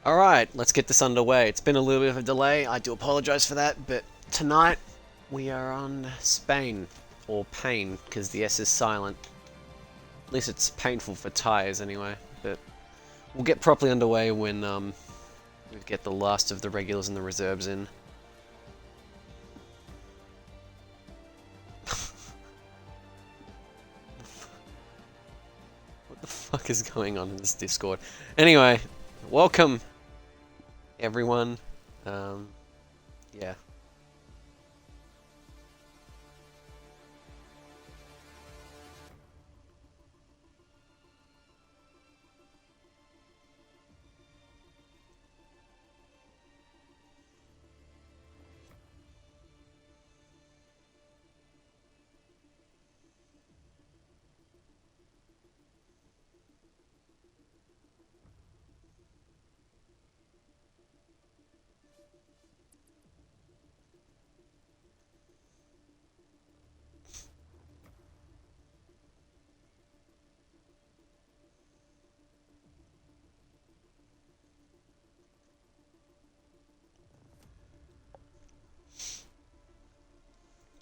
Alright, let's get this underway. It's been a little bit of a delay, I do apologise for that, but tonight we are on Spain, or Pain, because the S is silent. At least it's painful for tyres anyway, but we'll get properly underway when we get the last of the regulars and the reserves in. What the fuck is going on in this Discord? Anyway, welcome everyone. Yeah.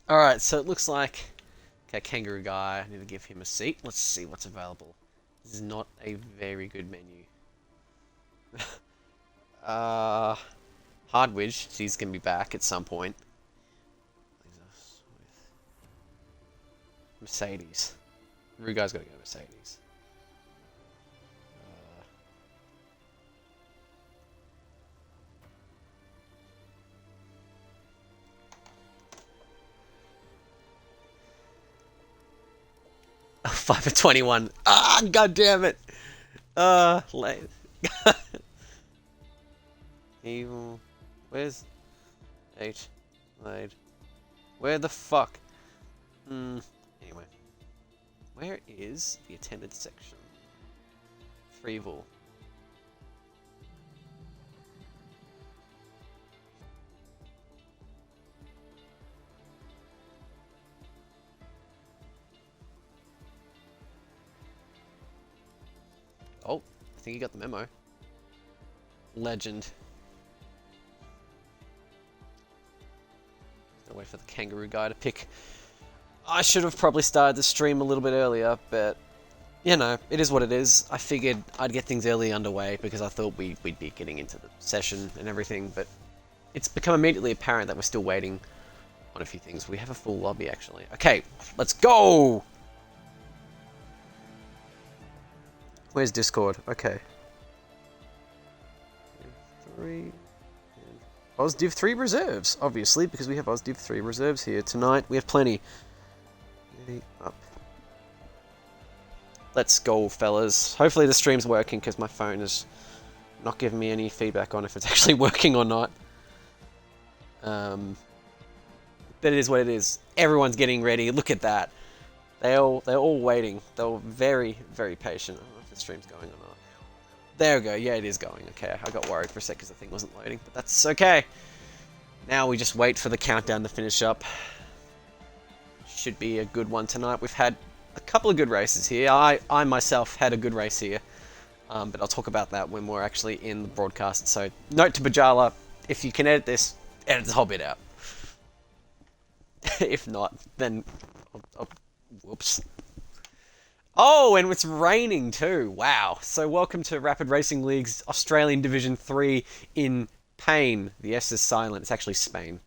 Alright, so it looks like... Okay, kangaroo guy, I need to give him a seat. Let's see what's available. This is not a very good menu. uh... Hardwidge, he's going to be back at some point. Mercedes. Rugar's got to go Mercedes. 5 for 21. Ah, god damn it. Late. Evil. Where's H? Laid. Where the fuck? Anyway. Where is the attended section? Freeville. Oh, I think you got the memo. Legend. I'll wait for the kangaroo guy to pick. I should have probably started the stream a little bit earlier, but you know, it is what it is. I figured I'd get things early underway because I thought we'd be getting into the session and everything, but it's become immediately apparent that we're still waiting on a few things. We have a full lobby, actually. Okay, let's go! Where's Discord? Okay. Div3. Div3 reserves, obviously, because we have Div3 reserves here tonight. We have plenty. Up. Let's go, fellas. Hopefully the stream's working, because my phone is not giving me any feedback on if it's actually working or not. But it is what it is. Everyone's getting ready. Look at that. They're all waiting. They were very, very patient. I don't know if the stream's going or not. There we go. Yeah, it is going. Okay, I got worried for a sec because the thing wasn't loading, but that's okay. Now we just wait for the countdown to finish up. Should be a good one tonight. We've had a couple of good races here. I myself had a good race here, but I'll talk about that when we're actually in the broadcast. So, note to Bajala, if you can edit this, edit the whole bit out. If not, then... whoops. Oh, and it's raining too. Wow. So welcome to Rapid Racing League's Australian Division 3 in Pain. The S is silent. It's actually Spain.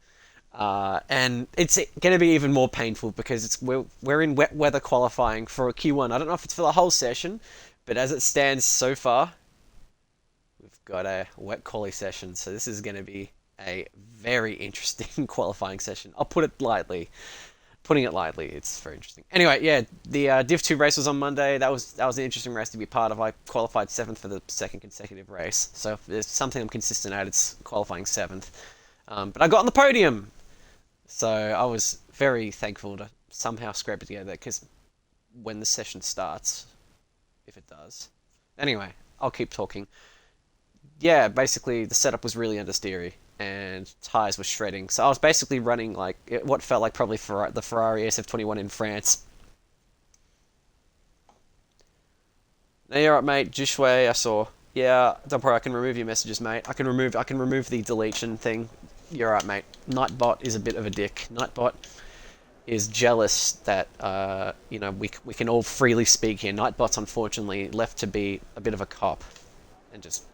And it's going to be even more painful because we're in wet weather qualifying for a Q1. I don't know if it's for the whole session, but as it stands so far, we've got a wet quali session. So this is going to be a very interesting qualifying session. I'll put it lightly. Putting it lightly, it's very interesting. Anyway, yeah, the Div2 race was on Monday. That was an interesting race to be part of. I qualified 7th for the second consecutive race. So if there's something I'm consistent at, it's qualifying 7th. But I got on the podium! So I was very thankful to somehow scrape it together, because when the session starts, if it does. Anyway, I'll keep talking. Yeah, basically the setup was really understeery, and tyres were shredding. So I was basically running like what felt like probably the Ferrari SF21 in France. Now you're up, mate. Jushway, I saw. Yeah, don't worry, I can remove your messages, mate. I can remove the deletion thing. You're right, mate. Nightbot is a bit of a dick. Nightbot is jealous that we can all freely speak here. Nightbot's unfortunately left to be a bit of a cop and just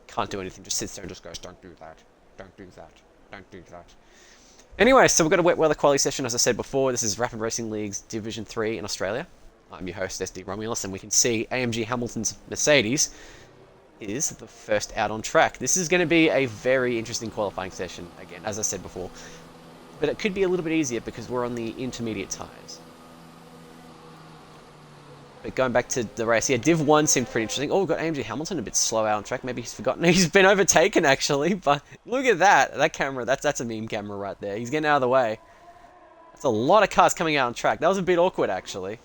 can't do anything. Just sits there and just goes, "Don't do that, don't do that, don't do that." Anyway, so we've got a wet weather quali session, as I said before. This is Rapid Racing League's Division 3 in Australia. I'm your host, SD Romulus, and we can see AMG Hamilton's Mercedes is the first out on track. This is going to be a very interesting qualifying session, again, as I said before. But it could be a little bit easier because we're on the intermediate tyres. But going back to the race, yeah, Div 1 seemed pretty interesting. Oh, we've got AMG Hamilton a bit slow out on track. Maybe he's forgotten. He's been overtaken, actually. But look at that. That camera, that's a meme camera right there. He's getting out of the way. That's a lot of cars coming out on track. That was a bit awkward, actually.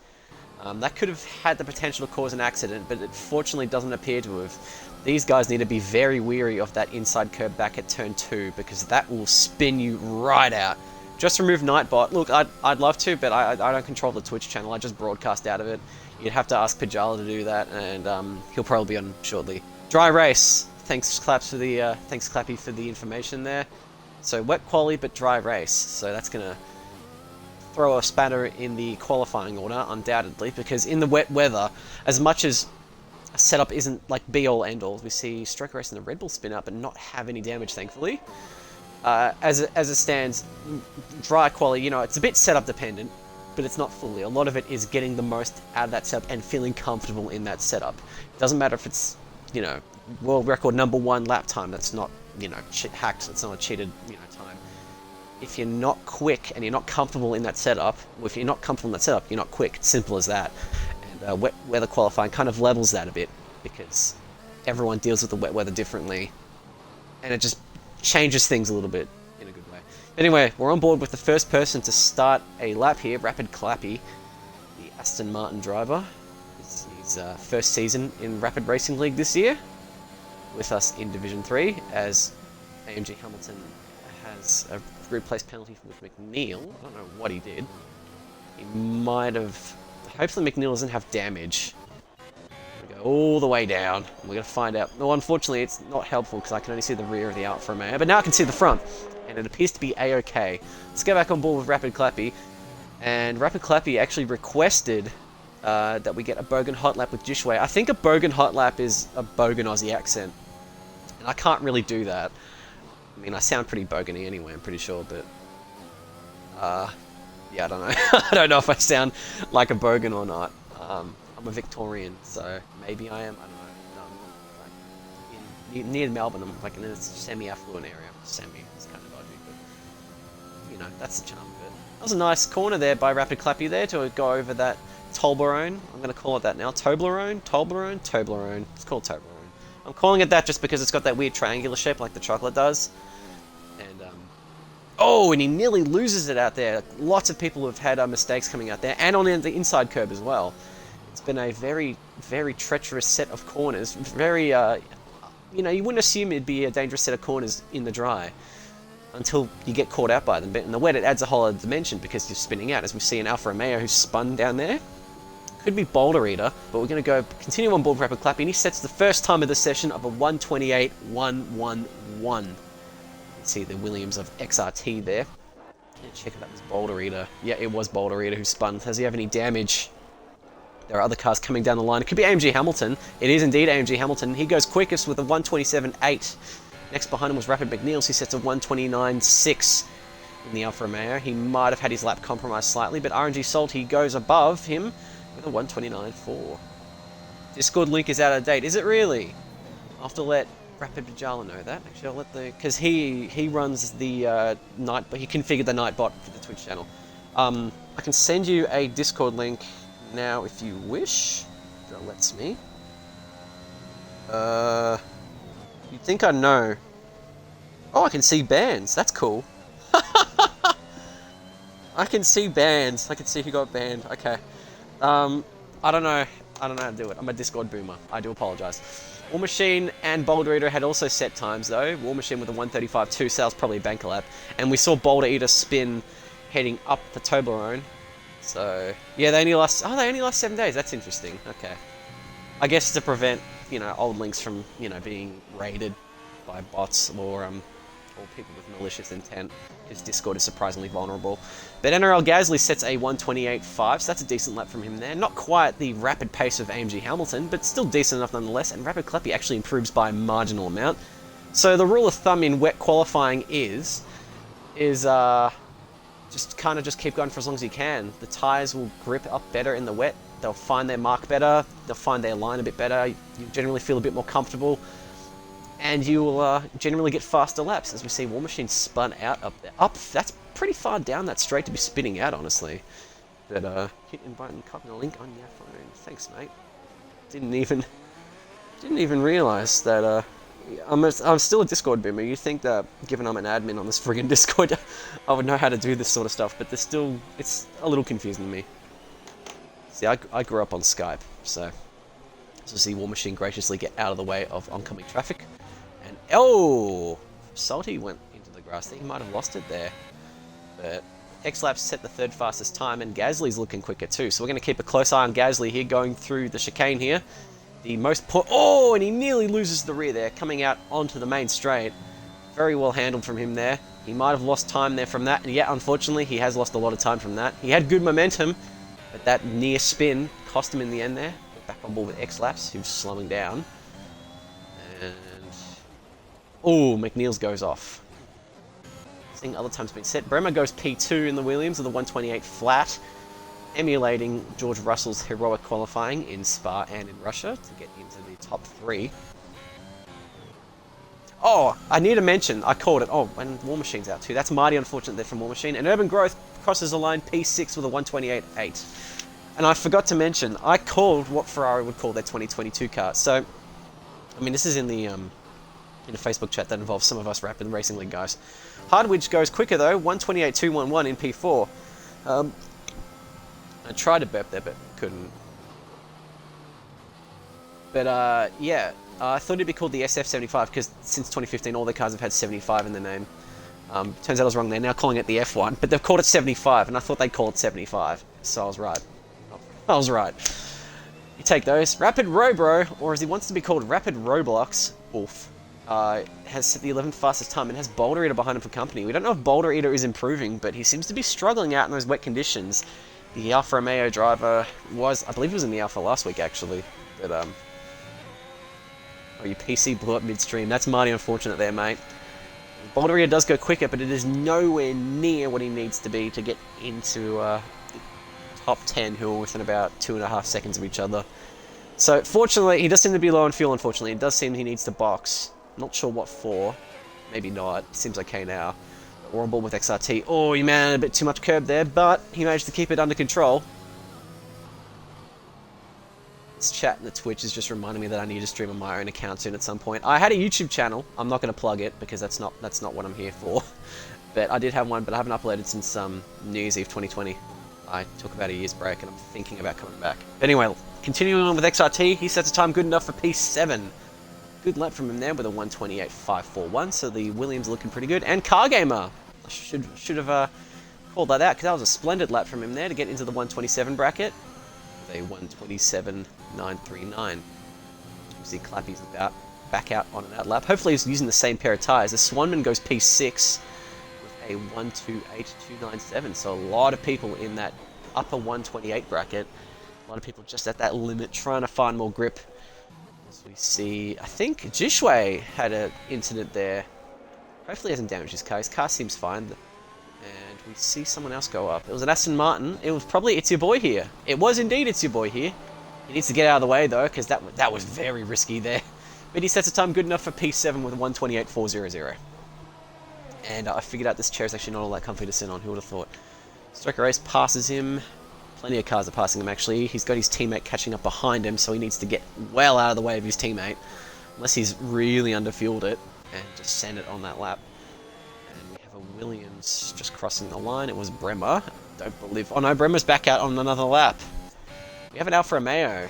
That could have had the potential to cause an accident, but it fortunately doesn't appear to have. These guys need to be very wary of that inside curb back at turn 2, because that will spin you right out. Just remove Nightbot. Look, I'd love to, but I don't control the Twitch channel. I just broadcast out of it. You'd have to ask Pajala to do that, and he'll probably be on shortly. Dry race. Thanks, Clappy, for the information there. So wet quali, but dry race. So that's gonna throw a spanner in the qualifying order, undoubtedly, because in the wet weather, as much as a setup isn't like be-all end-all, we see Stroker Race and the Red Bull spin up and not have any damage, thankfully. As it stands, dry quali, it's a bit setup dependent, but it's not fully. A lot of it is getting the most out of that setup and feeling comfortable in that setup. It doesn't matter if it's, world record #1 lap time. That's not, hacked. It's not a cheated, time. If you're not quick and you're not comfortable in that setup, or if you're not comfortable in that setup, you're not quick. It's simple as that. And wet weather qualifying kind of levels that a bit, because everyone deals with the wet weather differently, and it just changes things a little bit in a good way. Anyway, we're on board with the first person to start a lap here, Rapid Clappy, the Aston Martin driver. It's his first season in Rapid Racing League this year, with us in Division 3, as AMG Hamilton has a group place penalty with McNeil. I don't know what he did. He might have... Hopefully McNeil doesn't have damage. We go all the way down. We're going to find out. Well, unfortunately, it's not helpful because I can only see the rear of the Alfa Romeo, but now I can see the front, and it appears to be A-OK. Let's go back on board with Rapid Clappy. And Rapid Clappy actually requested that we get a Bogan hot lap with Dishway. I think a Bogan hot lap is a Bogan Aussie accent, and I can't really do that. I mean, I sound pretty Bogan-y anyway, I'm pretty sure, but... yeah, I don't know. I don't know if I sound like a Bogan or not. I'm a Victorian, so maybe I am. I don't know. No, like near Melbourne, I'm like in a semi-affluent area. Semi, it's kind of dodgy, but that's the charm of it. That was a nice corner there by Rapid Clappy there to go over that Toblerone. I'm going to call it that now. Toblerone? Toblerone. It's called Toblerone. I'm calling it that just because it's got that weird triangular shape like the chocolate does. Oh, and he nearly loses it out there. Lots of people have had mistakes coming out there, and on the inside curb as well. It's been a very, very treacherous set of corners. Very, you wouldn't assume it'd be a dangerous set of corners in the dry until you get caught out by them. But in the wet, it adds a whole other dimension because you're spinning out, as we see an Alfa Romeo who's spun down there. Could be Boulder Eater, but we're going to continue on board Rapid Clappy, and he sets the first time of the session of a 128.111. See the Williams of XRT there. And check if that was Boulder Eater. Yeah, it was Boulder Eater who spun. Does he have any damage? There are other cars coming down the line. It could be AMG Hamilton. It is indeed AMG Hamilton. He goes quickest with a 127.8. Next behind him was Rapid McNeil. He sets a 129.6 in the Alfa Romeo. He might have had his lap compromised slightly, but RNG Salty goes above him with a 129.4. Discord link is out of date. Is it really? I'll have to let Rapid Pajala know that. Actually, I'll let because he runs the night, but he configured the Nightbot for the Twitch channel. I can send you a Discord link now if you wish. If that lets me. You'd think I know. Oh, I can see bands. That's cool. I can see bands. I can see who got banned. Okay. I don't know. I don't know how to do it. I'm a Discord boomer. I do apologise. War Machine and Boulder Eater had also set times though. War Machine with a 135.2 sales, probably a banker lap. And we saw Boulder Eater spin heading up the Toblerone. So, yeah, they only last 7 days. That's interesting. Okay. I guess to prevent old links from, being raided by bots or people with malicious intent. His Discord is surprisingly vulnerable. But NRL Gasly sets a 128.5, so that's a decent lap from him there. Not quite the rapid pace of AMG Hamilton, but still decent enough nonetheless, and Rapid Kleppy actually improves by a marginal amount. So the rule of thumb in wet qualifying is just keep going for as long as you can. The tyres will grip up better in the wet, they'll find their mark better, they'll find their line a bit better, you generally feel a bit more comfortable, and you will generally get faster laps. As we see, War Machine spun out up there. That's pretty far down that straight to be spinning out, honestly. But hit invite and copy the link on your phone. Thanks, mate. Didn't even realise that. I'm still a Discord boomer. You'd think that, given I'm an admin on this friggin' Discord, I would know how to do this sort of stuff. But it's a little confusing to me. See, I grew up on Skype, so see War Machine graciously get out of the way of oncoming traffic. And, Salty went into the grass. I think he might have lost it there. But X-Laps set the third fastest time, and Gasly's looking quicker too. So we're going to keep a close eye on Gasly here, going through the chicane here. The most and he nearly loses the rear there, coming out onto the main straight. Very well handled from him there. He might have lost time there from that, and yeah, unfortunately, he has lost a lot of time from that. He had good momentum, but that near spin cost him in the end there. Back on board with X-Laps, who's slowing down. And McNeil's goes off. Seeing other times being set. Bremer goes P2 in the Williams with a 128 flat, emulating George Russell's heroic qualifying in Spa and in Russia to get into the top 3. I need to mention, I called it. And War Machine's out too. That's mighty unfortunate there from War Machine. And Urban Growth crosses the line P6 with a 128.8. And I forgot to mention, I called what Ferrari would call their 2022 car. So, I mean, this is in a Facebook chat that involves some of us Rapid Racing League guys. Hardwidge goes quicker though, 128.211 in P4. I tried to burp there, but couldn't. But yeah, I thought it'd be called the SF75 because since 2015, all their cars have had 75 in the name. Turns out I was wrong. They're now calling it the F1, but they've called it 75, and I thought they'd call it 75. So I was right. You take those. Rapid Robro, or as he wants to be called, Rapid Roblox, has set the 11th fastest time and has Boulder Eater behind him for company. We don't know if Boulder Eater is improving, but he seems to be struggling out in those wet conditions. The Alfa Romeo driver I believe he was in the Alfa last week actually, but your PC blew up midstream. That's mighty unfortunate there, mate. Boulder Eater does go quicker, but it is nowhere near what he needs to be to get into the top 10, who are within about 2.5 seconds of each other. So, fortunately, he does seem to be low on fuel, unfortunately. It does seem he needs to box. Not sure what for. Maybe not. Seems okay now. But we're on board with XRT. He managed a bit too much curb there, but he managed to keep it under control. This chat in the Twitch is just reminding me that I need to stream on my own account soon at some point. I had a YouTube channel. I'm not going to plug it because that's not what I'm here for. But I did have one, but I haven't uploaded since New Year's Eve 2020. I took about a year's break and I'm thinking about coming back. But anyway, continuing on with XRT, he sets a time good enough for P7. Good lap from him there with a 128.541, so the Williams looking pretty good. And Car Gamer, I should have called that out because that was a splendid lap from him there to get into the 127 bracket with a 127.939. You see Clappy's about back out on an out lap. Hopefully he's using the same pair of tyres. The Swanman goes P6 with a 128.297, so a lot of people in that upper 128 bracket. A lot of people just at that limit trying to find more grip. As we see, I think Jishway had an incident there. Hopefully he hasn't damaged his car. His car seems fine. And we see someone else go up. It was an Aston Martin. It was probably It's Your Boy here. It was indeed It's Your Boy here. He needs to get out of the way though, because that was very risky there. But he sets a time good enough for P7 with a 128.400. And I figured out this chair is actually not all that comfy to sit on. Who would have thought? Striker Race passes him. Plenty of cars are passing him actually. He's got his teammate catching up behind him, so he needs to get well out of the way of his teammate. Unless he's really underfueled it and just send it on that lap. And we have a Williams just crossing the line. It was Bremer. Don't believe... Oh no, Bremer's back out on another lap. We have an Alfa Romeo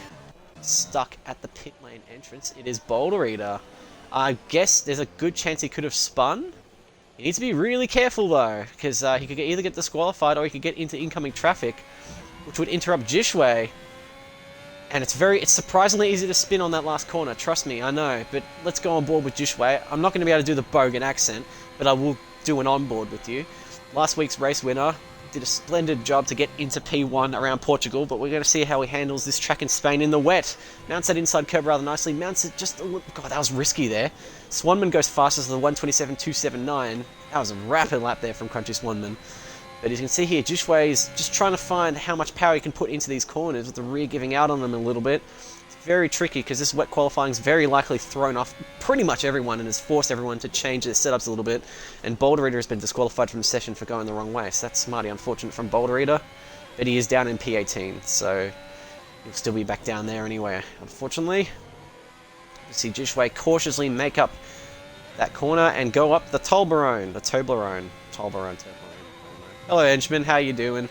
stuck at the pit lane entrance. It is Boulder Eater. I guess there's a good chance he could have spun. He needs to be really careful though, because he could either get disqualified or he could get into incoming traffic, which would interrupt Jishway. And it's surprisingly easy to spin on that last corner, trust me, I know. But let's go on board with Jushway. I'm not going to be able to do the Bogan accent, but I will do an onboard with you. Last week's race winner did a splendid job to get into P1 around Portugal, but we're going to see how he handles this track in Spain in the wet. Mounts that inside curb rather nicely, mounts it just a little... God, that was risky there. Swanman goes fastest to the 1:27.279. That was a rapid lap there from Crunchy Swanman. But as you can see here, Jushway is just trying to find how much power he can put into these corners with the rear giving out on them a little bit. It's very tricky because this wet qualifying is very likely thrown off pretty much everyone and has forced everyone to change their setups a little bit. And Boulder Eater has been disqualified from the session for going the wrong way, so that's mighty unfortunate from Boulder Eater. But he is down in P18, so he'll still be back down there anyway, unfortunately. You see Jushway cautiously make up that corner and go up the Toblerone. Hello, Edgeman. How you doing?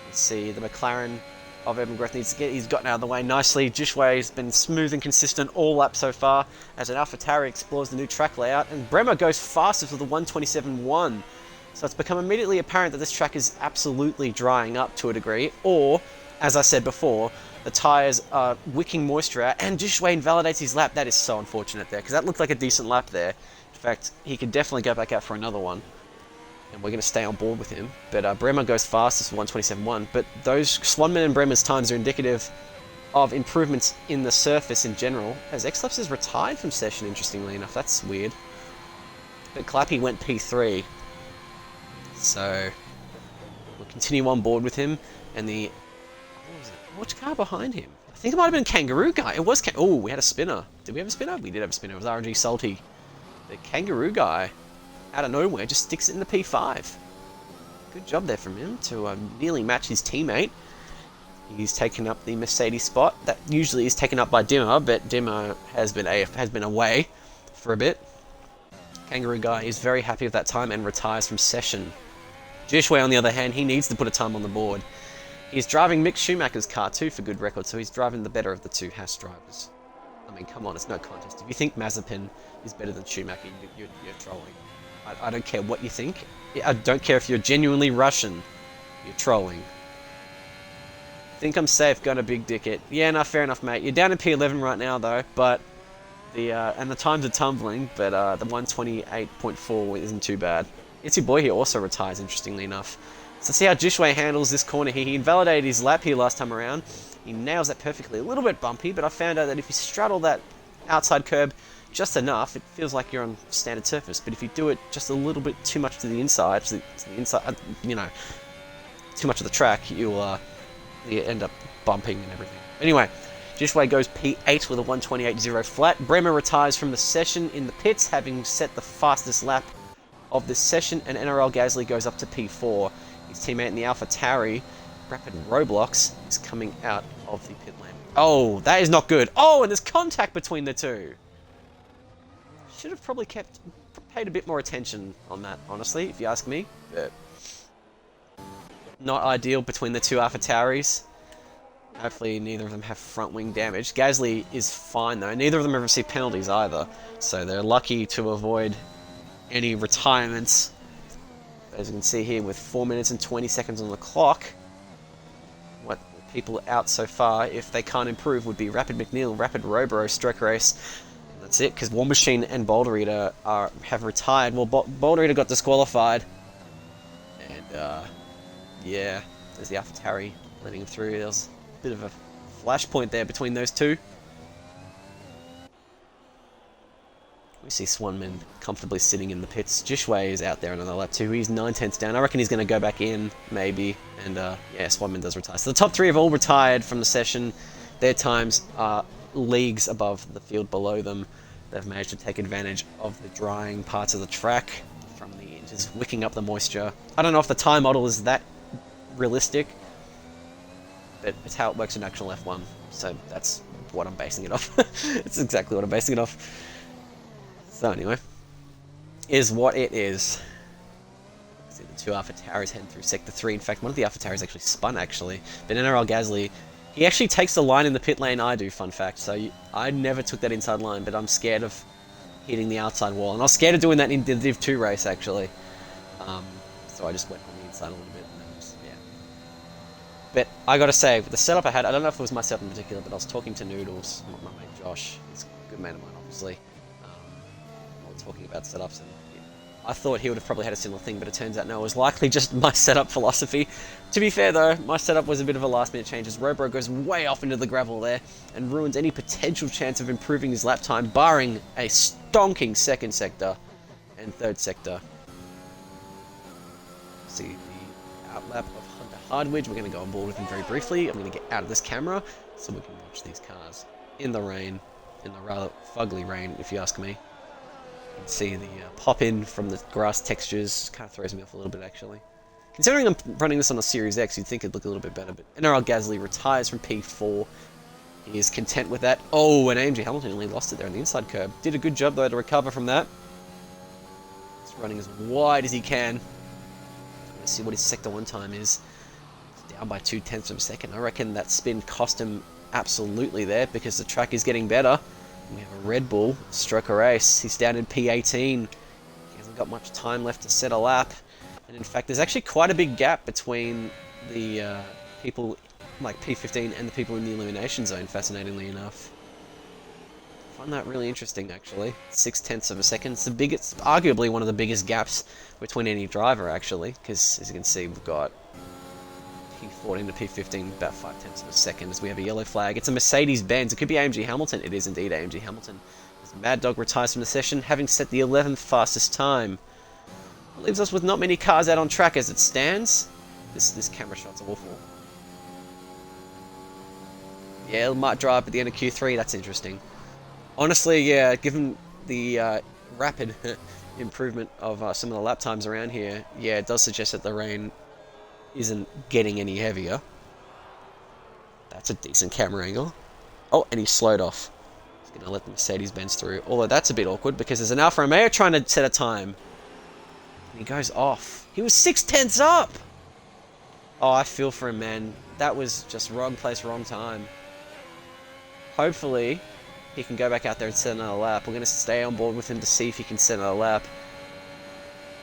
Let's see. The McLaren of Evan Greth needs to get. He's gotten out of the way nicely. Jushway has been smooth and consistent all lap so far as an AlphaTauri explores the new track layout, and Bremer goes fastest with the 1:27.1. So it's become immediately apparent that this track is absolutely drying up to a degree, or, as I said before, the tyres are wicking moisture out, and Jushway invalidates his lap. That is so unfortunate there, because that looked like a decent lap there. In fact, he could definitely go back out for another one. And we're going to stay on board with him. But Bremer goes fastest with 1:27.1. But those Swanman and Bremer's times are indicative of improvements in the surface in general. As Xlaps is retired from session, interestingly enough. That's weird. But Clappy went P3. So we'll continue on board with him. And the... What was it? Which car behind him? I think it might have been Kangaroo Guy. It was... Oh, we had a spinner. Did we have a spinner? We did have a spinner. It was RNG Salty. The Kangaroo Guy, out of nowhere, just sticks it in the P5. Good job there from him to nearly match his teammate. He's taken up the Mercedes spot. That usually is taken up by Dimmer, but Dimmer has been away for a bit. Kangaroo Guy is very happy with that time and retires from session. Jushway, on the other hand, he needs to put a time on the board. He's driving Mick Schumacher's car too, for good record, so he's driving the better of the two Haas drivers. I mean, come on, it's no contest. If you think Mazepin is better than Schumacher, you're trolling. I don't care what you think. I don't care if you're genuinely Russian. You're trolling. Think I'm safe, got a big dicket. Yeah, no, fair enough, mate. You're down in P11 right now, though, but and the times are tumbling, but the 1:28.4 isn't too bad. It's your boy here also retires, interestingly enough. So see how Jushway handles this corner here. He invalidated his lap here last time around. He nails that perfectly. A little bit bumpy, but I found out that if you straddle that outside curb just enough, it feels like you're on standard surface. But if you do it just a little bit too much to the inside, you know, too much of the track, you end up bumping and everything. Anyway, Jushway goes P8 with a 1:28.0 flat. Bremer retires from the session in the pits, having set the fastest lap of this session, and NRL Gasly goes up to P4. His teammate in the AlphaTauri, Rapid Roblox, is coming out of the pit lane. Oh, that is not good. Oh, and there's contact between the two. Should have probably paid a bit more attention on that, honestly, if you ask me. But not ideal between the two AlphaTauris. Hopefully neither of them have front wing damage. Gasly is fine though. Neither of them have received penalties either. So they're lucky to avoid any retirements. As you can see here, with 4 minutes and 20 seconds on the clock, what people out so far, if they can't improve, would be Rapid McNeil, Rapid Roboro, Stroke Race. And that's it, because War Machine and Boulder Eater have retired. Well, Boulder Eater got disqualified. And, yeah, there's the AlphaTauri letting him through. There was a bit of a flashpoint there between those two. We see Swanman comfortably sitting in the pits. Jushway is out there on another lap too. He's 9/10 down. I reckon he's going to go back in, maybe. And yeah, Swanman does retire. So the top three have all retired from the session. Their times are leagues above the field below them. They've managed to take advantage of the drying parts of the track from the just wicking up the moisture. I don't know if the time model is that realistic, but it's how it works in actual F1. So that's what I'm basing it off. It's exactly what I'm basing it off. So anyway, is what it is. See the two AlphaTauris heading through Sector 3. In fact, one of the AlphaTauris actually spun, actually. But NRL Gasly, he actually takes the line in the pit lane I do, fun fact. So I never took that inside line, but I'm scared of hitting the outside wall. And I was scared of doing that in the Div2 race, actually. So I just went on the inside a little bit. And then just, yeah. But I gotta say, with the setup I had, I don't know if it was my setup in particular, but I was talking to Noodles, my mate Josh. He's a good mate of mine, obviously. We were talking about setups, and I thought he would have probably had a similar thing, but it turns out no, it was likely just my setup philosophy. To be fair though, my setup was a bit of a last minute change as Robro goes way off into the gravel there and ruins any potential chance of improving his lap time, barring a stonking second sector and third sector. See the outlap of Hunter Hardwidge. We're going to go on board with him very briefly. I'm going to get out of this camera so we can watch these cars in the rain, in the rather fugly rain, if you ask me. You can see the pop in from the grass textures. Kind of throws me off a little bit, actually. Considering I'm running this on a Series X, you'd think it'd look a little bit better, but NRL Gasly retires from P4. He is content with that. Oh, and AMG Hamilton only lost it there on the inside curb. Did a good job, though, to recover from that. He's running as wide as he can. Let's see what his Sector 1 time is. It's down by 0.2 of a second. I reckon that spin cost him absolutely there, because the track is getting better. We have a Red Bull, stroke a race. He's down in P18. He hasn't got much time left to set a lap. And in fact, there's actually quite a big gap between the people like P15 and the people in the elimination zone, fascinatingly enough. I find that really interesting, actually. 0.6 of a second. It's the biggest, arguably one of the biggest gaps between any driver, actually, because as you can see, we've got P14 to P15, about 0.5 of a second, as we have a yellow flag. It's a Mercedes-Benz. It could be AMG Hamilton. It is indeed AMG Hamilton. As Mad Dog retires from the session, having set the 11th fastest time. It leaves us with not many cars out on track as it stands. This camera shot's awful. Yeah, it might drive at the end of Q3. That's interesting. Honestly, yeah, given the rapid improvement of some of the lap times around here, yeah, it does suggest that the rain isn't getting any heavier. That's a decent camera angle. Oh, and he slowed off. He's going to let the Mercedes-Benz through. Although that's a bit awkward because there's an Alfa Romeo trying to set a time. And he goes off. He was 0.6 up! Oh, I feel for him, man. That was just wrong place, wrong time. Hopefully, he can go back out there and set another lap. We're going to stay on board with him to see if he can set another lap.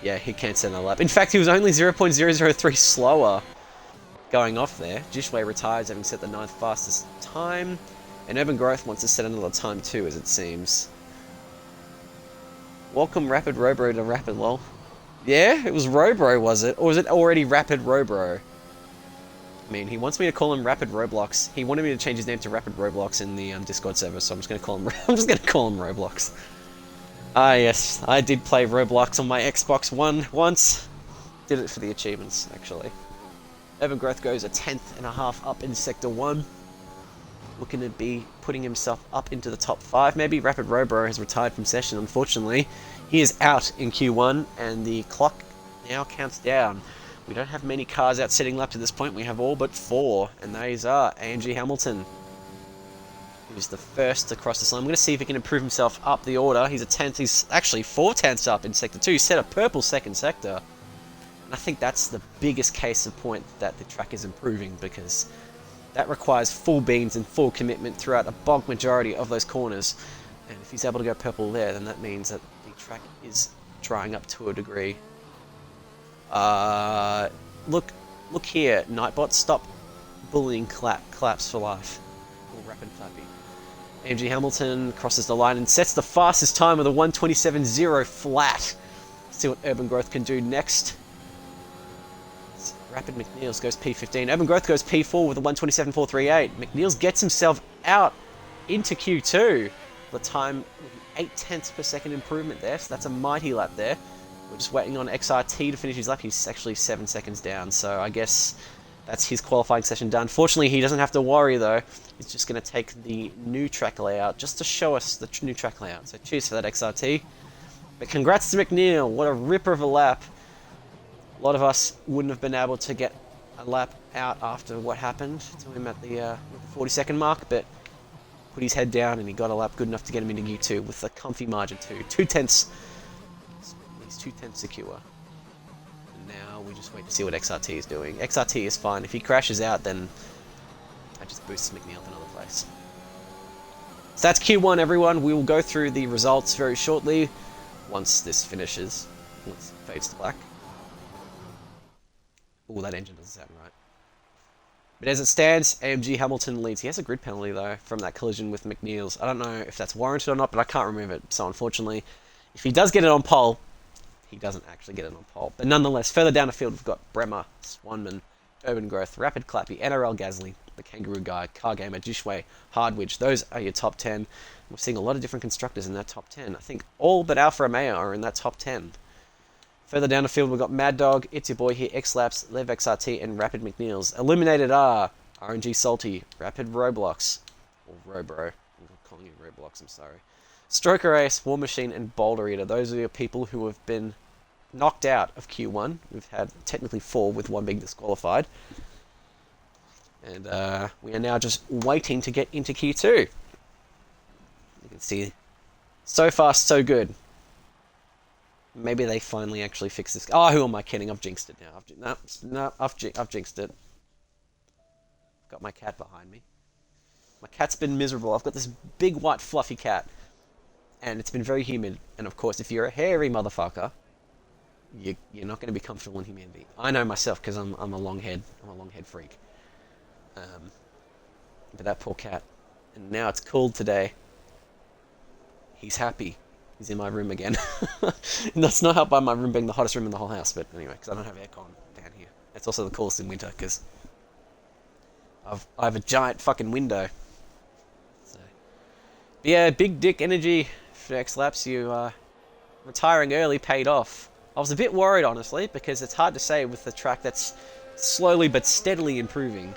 Yeah, he can't set another lap. In fact, he was only 0.003 slower going off there. Jishway retires, having set the 9th fastest time. And Urban Growth wants to set another time too, as it seems. Welcome Rapid Robro to Rapid LOL. Yeah, it was Robro, was it? Or was it already Rapid Robro? I mean, he wants me to call him Rapid Roblox. He wanted me to change his name to Rapid Roblox in the Discord server, so I'm just gonna call him. I'm just gonna call him Roblox. Ah, yes, I did play Roblox on my Xbox One once. Did it for the achievements, actually. Urban Growth goes 1/10.5 up in Sector 1. Looking to be putting himself up into the top 5. Maybe Rapid Robro has retired from session, unfortunately. He is out in Q1, and the clock now counts down. We don't have many cars out setting lap to this point. We have all but 4, and these are AMG Hamilton, who's the first to cross this line. I'm going to see if he can improve himself up the order. He's a 10th. He's actually 4/10 up in Sector 2. He set a purple second sector. And I think that's the biggest case of point that the track is improving, because that requires full beans and full commitment throughout a bulk majority of those corners. And if he's able to go purple there, then that means that the track is drying up to a degree. Look here, Nightbot, stop bullying claps for life. Or rapid clapping. AMG Hamilton crosses the line and sets the fastest time with a 1:27.0 flat. See what Urban Growth can do next. Rapid McNeils goes P15. Urban Growth goes P4 with a 1:27.438. McNeils gets himself out into Q2. The time with an 0.8 per second improvement there, so that's a mighty lap there. We're just waiting on XRT to finish his lap. He's actually 7 seconds down, so I guess that's his qualifying session done. Fortunately, he doesn't have to worry, though. He's just going to take the new track layout just to show us the new track layout. So cheers for that, XRT. But congrats to McNeil. What a ripper of a lap. A lot of us wouldn't have been able to get a lap out after what happened to him at the 40-second mark, but put his head down and he got a lap good enough to get him into Q2 with a comfy margin too. 0.2. He's 0.2 secure. And now we just wait to see what XRT is doing. XRT is fine. If he crashes out, then that just boosts McNeil up another place. So that's Q1, everyone. We will go through the results very shortly once this finishes. Once it fades to black. Oh, that engine doesn't sound right. But as it stands, AMG Hamilton leads. He has a grid penalty, though, from that collision with McNeil's. I don't know if that's warranted or not, but I can't remember it. So, unfortunately, if he does get it on pole, he doesn't actually get it on pole. But nonetheless, further down the field, we've got Bremer, Swanman, Urban Growth, Rapid Clappy, NRL Gasly, the Kangaroo Guy, Car Gamer, Dishway, Hardwidge. Those are your top 10. We're seeing a lot of different constructors in that top 10. I think all but Alfa Romeo are in that top 10. Further down the field, we've got Mad Dog, It's Your Boy here, X-Laps, Lev XRT, and Rapid McNeil's. Eliminated are RNG Salty, Rapid Roblox, or Robro. I'm calling you Roblox, I'm sorry. Stroker Ace, War Machine, and Boulder Eater. Those are your people who have been knocked out of Q1. We've had technically 4 with 1 being disqualified. And we are now just waiting to get into Q2. You can see, so far, so good. Maybe they finally actually fix this. Oh, who am I kidding? I've jinxed it now. I've jinxed it. I've got my cat behind me. My cat's been miserable. I've got this big white fluffy cat. And it's been very humid. And of course, if you're a hairy motherfucker, you're not going to be comfortable in humidity. I know myself because I'm a long head freak. But that poor cat. And now it's cold today. He's happy. He's in my room again. And that's not helped by my room being the hottest room in the whole house, but anyway, because I don't have aircon down here. It's also the coolest in winter, because I have a giant fucking window. So, but yeah, big dick energy for X-Laps. You retiring early paid off. I was a bit worried, honestly, because it's hard to say with the track that's slowly but steadily improving.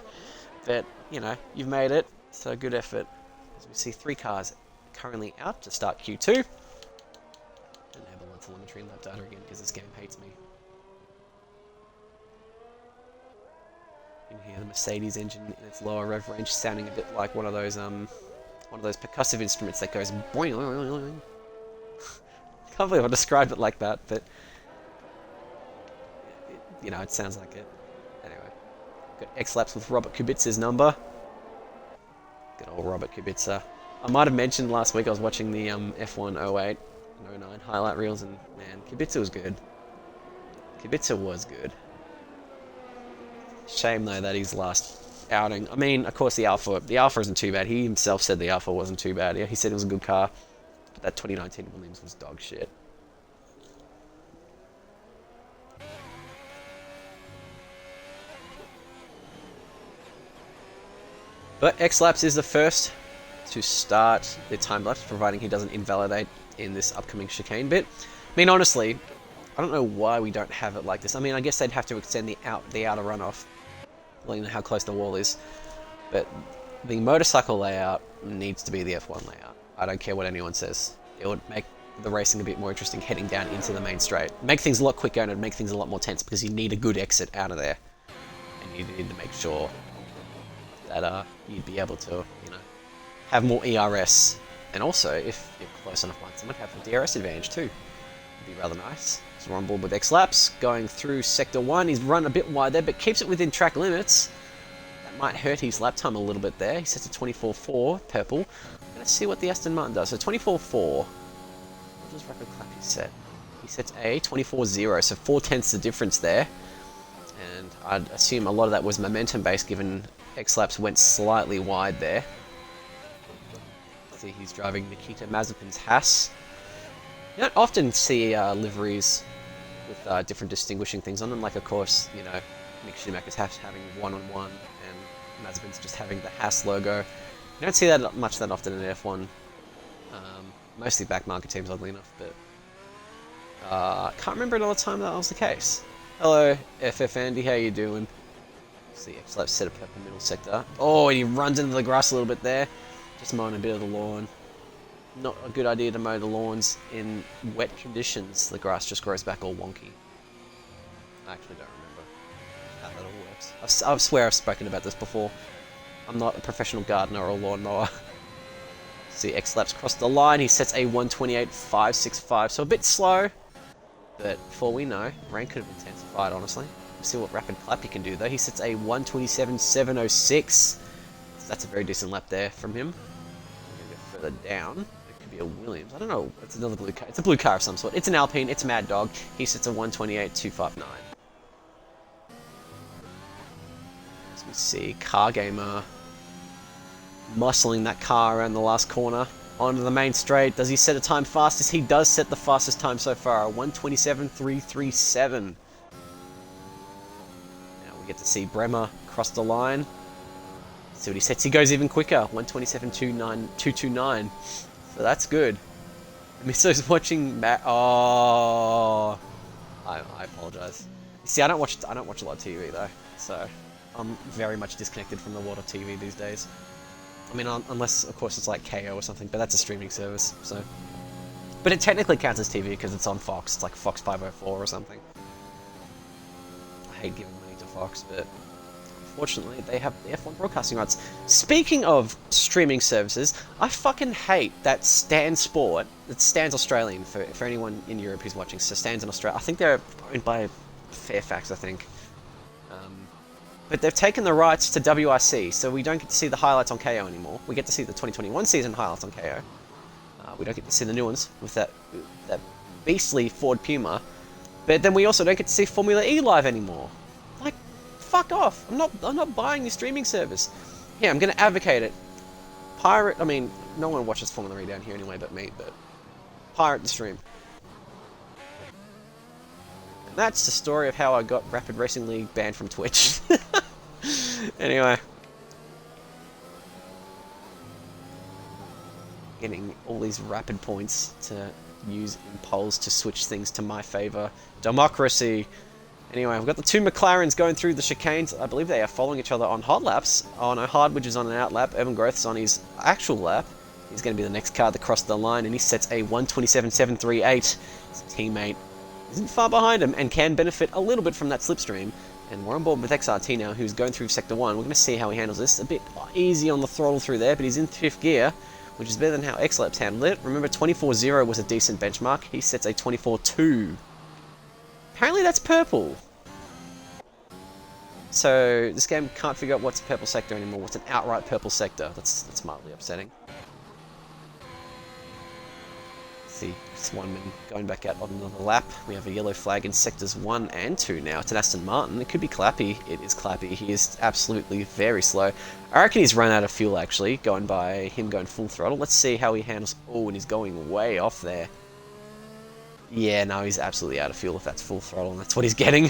But, you know, you've made it, so good effort. As we see 3 cars currently out to start Q2. Enable the telemetry and lap data again because this game hates me. You can hear the Mercedes engine in its lower rev range sounding a bit like one of those percussive instruments that goes boing. Can't believe I described it like that, but you know, it sounds like it. Anyway, got X-Laps with Robert Kubicza's number. Good old Robert Kubica. I might have mentioned last week I was watching the F1 08 and 09 highlight reels, and man, Kubica was good. Kubica was good. Shame though that his last outing. I mean, of course the Alpha isn't too bad. He himself said the Alpha wasn't too bad. Yeah, he said it was a good car, but that 2019 Williams was dog shit. But X-Laps is the first to start the time lapse, providing he doesn't invalidate in this upcoming chicane bit. I mean, honestly, I don't know why we don't have it like this. I mean, I guess they'd have to extend the outer runoff, letting know how close the wall is. But the motorcycle layout needs to be the F1 layout. I don't care what anyone says. It would make the racing a bit more interesting heading down into the main straight. Make things a lot quicker and it'd make things a lot more tense because you need a good exit out of there. And you need to make sure that you'd be able to, you know, have more ERS. And also, if you're close enough behind someone, have the DRS advantage too. It'd be rather nice. So we're on board with X-Laps, going through Sector 1. He's run a bit wide there, but keeps it within track limits. That might hurt his lap time a little bit there. He sets a 24.4, purple. Let's see what the Aston Martin does. So 24.4. What does Rapid Clappy set? He sets a 24.0, so 4/10 the difference there. And I'd assume a lot of that was momentum-based, given X-Laps went slightly wide there. See, he's driving Nikita Mazepin's Haas. You don't often see liveries with different distinguishing things on them, like, of course, you know, Mick Schumacher's Haas having 1-on-1 and Mazepin's just having the Haas logo. You don't see that much that often in F1. Mostly backmarket teams, oddly enough, but can't remember another time that was the case. Hello, FF Andy, how you doing? See, X-Laps set a purple middle sector. Oh, and he runs into the grass a little bit there. Just mowing a bit of the lawn. Not a good idea to mow the lawns in wet conditions. The grass just grows back all wonky. I actually don't remember how that all works. I swear I've spoken about this before. I'm not a professional gardener or lawn mower. See, X-Laps crossed the line. He sets a 128.565, so a bit slow. But before we know, rain could have intensified, honestly. We'll see what Rapid Clappy can do, though. He sets a 127.706. So that's a very decent lap there from him. We're going to go further down. It could be a Williams. I don't know. It's another blue car. It's a blue car of some sort. It's an Alpine. It's Mad Dog. He sets a 128.259. As We see Car Gamer muscling that car around the last corner onto the main straight. Does he set a time fastest? He does set the fastest time so far, 1:27.337. Now we get to see Bremer cross the line. See what he sets. He goes even quicker, 1:27.229. So that's good. Misso's watching oh, I apologize. See, I don't watch a lot of TV though, so I'm very much disconnected from the world of TV these days. I mean, unless of course it's like KO or something, but that's a streaming service. So, but it technically counts as TV because it's on Fox. It's like Fox 504 or something. I hate giving money to Fox, but fortunately, they have the F1 broadcasting rights. Speaking of streaming services, I fucking hate that Stan Sport, that Stan's Australian, for anyone in Europe who's watching, so Stan's in Australia. I think they're owned by Fairfax, I think. But they've taken the rights to WRC, so we don't get to see the highlights on KO anymore. We get to see the 2021 season highlights on KO. We don't get to see the new ones with that beastly Ford Puma. But then we also don't get to see Formula E live anymore. Like, fuck off! I'm not buying your streaming service. Yeah, I'm gonna advocate it. Pirate. I mean, no one watches Formula E down here anyway, but me. But pirate the stream. And that's the story of how I got Rapid Racing League banned from Twitch. Anyway. Getting all these rapid points to use in polls to switch things to my favour. Democracy! Anyway, we've got the two McLarens going through the chicanes. I believe they are following each other on hot laps. Oh no, Hardwidge is on an out lap. Urban Growth's on his actual lap. He's going to be the next car that crossed the line, and he sets a 1:27.738. His teammate isn't far behind him and can benefit a little bit from that slipstream. And we're on board with XRT now, who's going through Sector 1. We're going to see how he handles this. A bit easy on the throttle through there, but he's in 5th gear, which is better than how X-Labs handled it. Remember, 24.0 was a decent benchmark. He sets a 24.2. Apparently that's purple. So this game can't figure out what's a purple sector anymore. What's an outright purple sector? That's mildly upsetting. See Swanman going back out on another lap. We have a yellow flag in sectors 1 and 2 now. It's an Aston Martin. It could be Clappy. It is Clappy. He is absolutely very slow. I reckon he's run out of fuel actually, going by him going full throttle. Let's see how he handles. Oh, and he's going way off there. Yeah, no, he's absolutely out of fuel if that's full throttle, and that's what he's getting.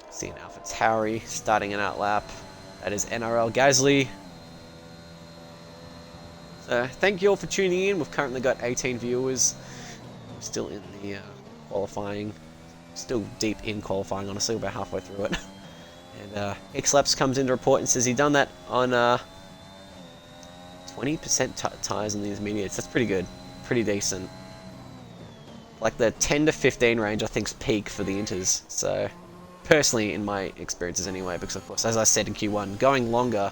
See an Alpha Tauri starting an out lap. That is NRL Gasly. So, thank you all for tuning in. We've currently got 18 viewers. We're still in the qualifying. Still deep in qualifying, honestly. We're about halfway through it. And X-Laps comes in to report and says he done that on 20% tyres on these mediates. That's pretty good. Pretty decent. Like the 10 to 15 range, I think, is peak for the Inters. So, personally, in my experiences anyway, because of course, as I said in Q1, going longer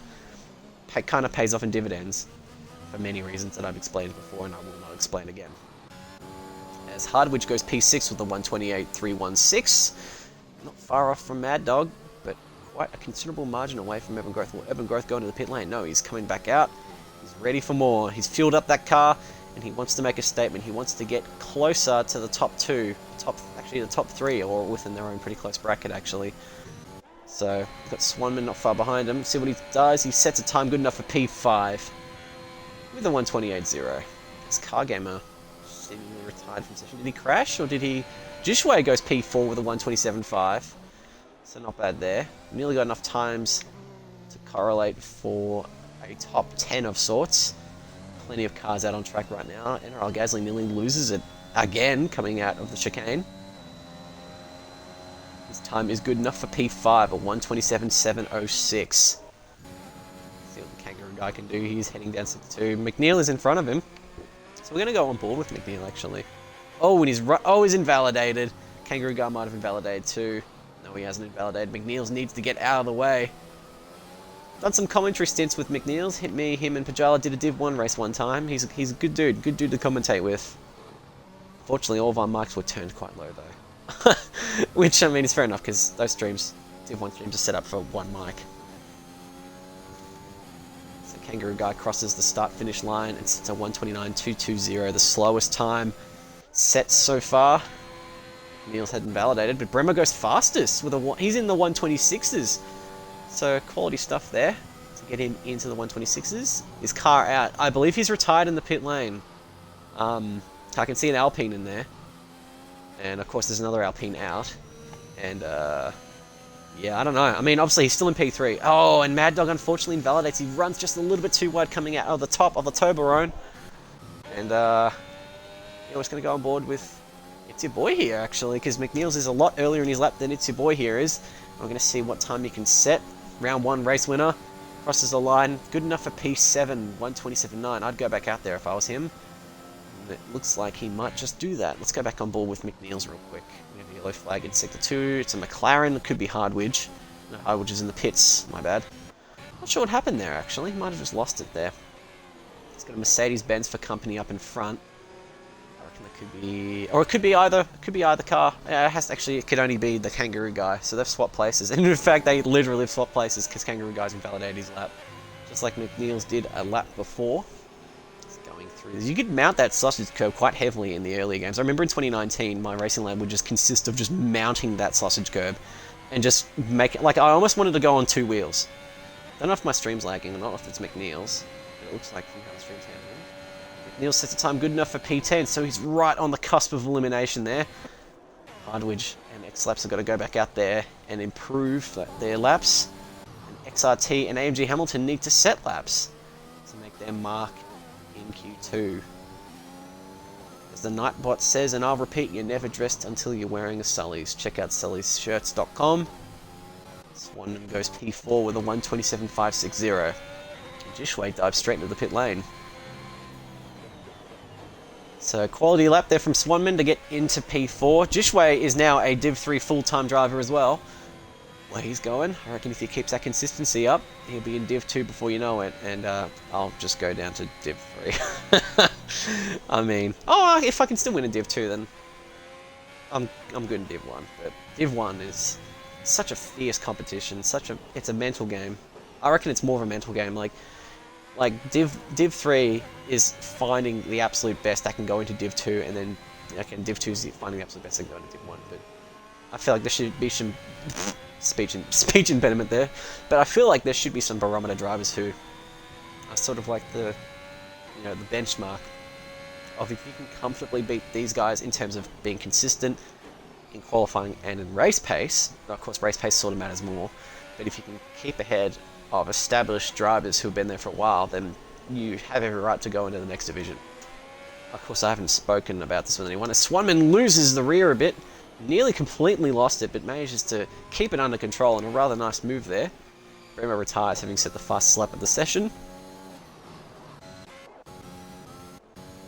kind of pays off in dividends. For many reasons that I've explained before and I will not explain again. As Hardwidge goes P6 with a 1:28.316. Not far off from Mad Dog, but quite a considerable margin away from Urban Growth. Will Urban Growth go into the pit lane? No, he's coming back out. He's ready for more. He's fueled up that car and he wants to make a statement. He wants to get closer to the top 2. Actually the top 3, or within their own pretty close bracket actually. So, we've got Swanman not far behind him. See what he does. He sets a time good enough for P5. With a 1:28.0. This car gamer seemingly retired from session. Did he crash or did he... Jishway goes P4 with a 1:27.5. So not bad there. Nearly got enough times to correlate for a top 10 of sorts. Plenty of cars out on track right now. NRL Gasly nearly loses it again coming out of the chicane. His time is good enough for P5, a 1:27.706. Guy can do. He's heading down Sector 2. McNeil is in front of him. So we're going to go on board with McNeil, actually. Oh, and he's invalidated. Kangaroo Guy might have invalidated too. No, he hasn't invalidated. McNeil's needs to get out of the way. Done some commentary stints with McNeil's. Him and Pajala did a Div 1 race one time. He's a good dude. Good dude to commentate with. Fortunately, all of our mics were turned quite low, though. Which, I mean, is fair enough, because those streams, Div 1 streams, are set up for one mic. Kangaroo Guy crosses the start-finish line and sets a 1:29.220, the slowest time set so far. Neil's had invalidated, but Bremer goes fastest with he's in the 1:26s. So quality stuff there to get him into the 126s. His car out. I believe he's retired in the pit lane. I can see an Alpine in there. And of course there's another Alpine out. And yeah, I don't know. I mean, obviously he's still in P3. Oh, and Mad Dog unfortunately invalidates. He runs just a little bit too wide coming out of the top of the Toblerone. And yeah, we're just going to go on board with It's Your Boy here, actually, because McNeil's is a lot earlier in his lap than It's Your Boy here is. We're going to see what time he can set. Round 1 race winner. Crosses the line. Good enough for P7, 127.9. I'd go back out there if I was him. And it looks like he might just do that. Let's go back on board with McNeil's real quick. We have a yellow flag in Sector 2. It's a McLaren. It could be Hardwidge. No, Hardwidge is in the pits. My bad. Not sure what happened there, actually. Might have just lost it there. It's got a Mercedes-Benz for company up in front. I reckon it could be... Or it could be either. It could be either car. Yeah, it has to, actually, it could only be the Kangaroo guy. So they've swapped places. And in fact, they literally have swapped places because Kangaroo guy's invalidated his lap. Just like McNeil's did a lap before. Just going through this. You could mount that sausage curve quite heavily in the earlier games. I remember in 2019, my racing lab would just consist of just mounting that sausage curb. And just make it... Like, I almost wanted to go on 2 wheels. I don't know if my stream's lagging or not, if it's McNeil's. But it looks like from how the stream's handling. McNeil sets a time good enough for P10, so he's right on the cusp of elimination there. Hardwidge and X-Laps have got to go back out there and improve their laps. And XRT and AMG Hamilton need to set laps to make their mark in Q2. As the Nightbot says, and I'll repeat, you're never dressed until you're wearing a Sully's. Check out sullysshirts.com. Swanman goes P4 with a 127.560. And Jishway dives straight into the pit lane. So quality lap there from Swanman to get into P4. Jishway is now a Div3 full-time driver as well. Where he's going, I reckon if he keeps that consistency up, he'll be in Div2 before you know it, and I'll just go down to Div3. I mean, oh, if I can still win in Div2, then I'm good in Div1. But Div1 is such a fierce competition, it's a mental game. I reckon it's more of a mental game. Like Div3 is finding the absolute best that can go into Div2, and then Div2 is finding the absolute best that can go into Div1. But I feel like there should be some speech impediment there. But I feel like there should be some barometer drivers who are sort of like the benchmark of if you can comfortably beat these guys in terms of being consistent in qualifying and in race pace. Of course, race pace sort of matters more. But if you can keep ahead of established drivers who've been there for a while, then you have every right to go into the next division. Of course, I haven't spoken about this with anyone. As Swanman loses the rear a bit, nearly completely lost it, but manages to keep it under control in a rather nice move there. Remo retires, having set the fastest lap of the session.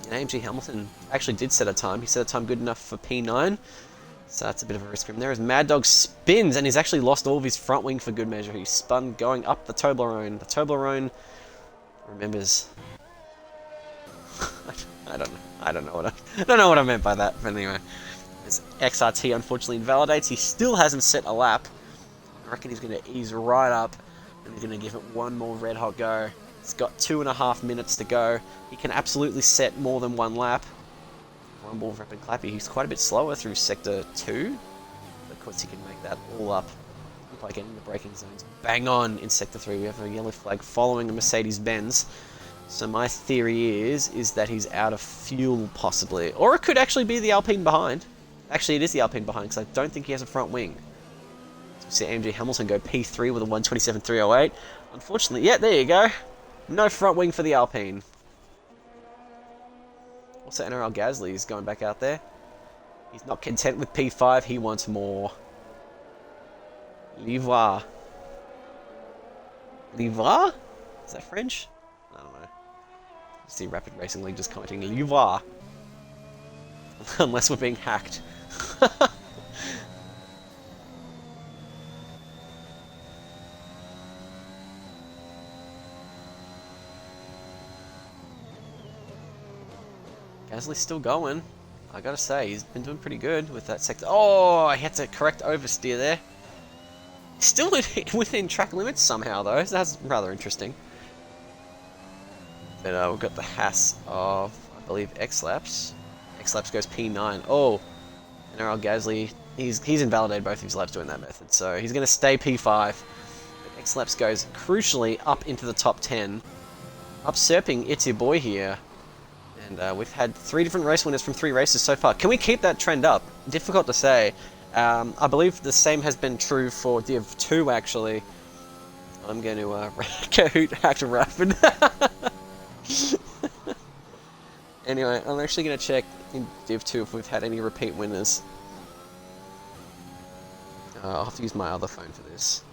And AMG Hamilton actually did set a time. He set a time good enough for P9. So that's a bit of a risk for him there. As Mad Dog spins, and he's actually lost all of his front wing for good measure. He spun going up the Toblerone. The Toblerone remembers... I don't know what I meant by that, but anyway. As XRT unfortunately invalidates, he still hasn't set a lap. I reckon he's going to ease right up, and he's going to give it one more red hot go. He's got 2.5 minutes to go. He can absolutely set more than one lap. One more rapid clappy. He's quite a bit slower through Sector 2. But of course he can make that all up by getting the braking zones bang on in Sector 3. We have a yellow flag following a Mercedes-Benz. So my theory is that he's out of fuel, possibly. Or it could actually be the Alpine behind. Actually, it is the Alpine behind, because I don't think he has a front wing. So we see AMG Hamilton go P3 with a 127.308. Unfortunately, yeah, there you go. No front wing for the Alpine. Also, NRL Gasly is going back out there. He's not content with P5, he wants more. Livre. Livre? Is that French? I don't know. I see Rapid Racing League just commenting Livre. Unless we're being hacked. Gasly's still going. I gotta say, he's been doing pretty good with that sector. Oh, I had to correct oversteer there. Still within track limits somehow, though. So that's rather interesting. But we've got the Haas of, I believe, X-Laps. X-Laps goes P9. Oh, NRL Gasly, he's invalidated both of his laps doing that method. So he's going to stay P5. But X-Laps goes crucially up into the top 10. Upsurping It's Your Boy here. And we've had 3 different race winners from 3 races so far. Can we keep that trend up? Difficult to say. I believe the same has been true for Div2 actually. I'm going to Kahoot hacked rapid. Anyway, I'm actually going to check in Div2 if we've had any repeat winners. I'll have to use my other phone for this.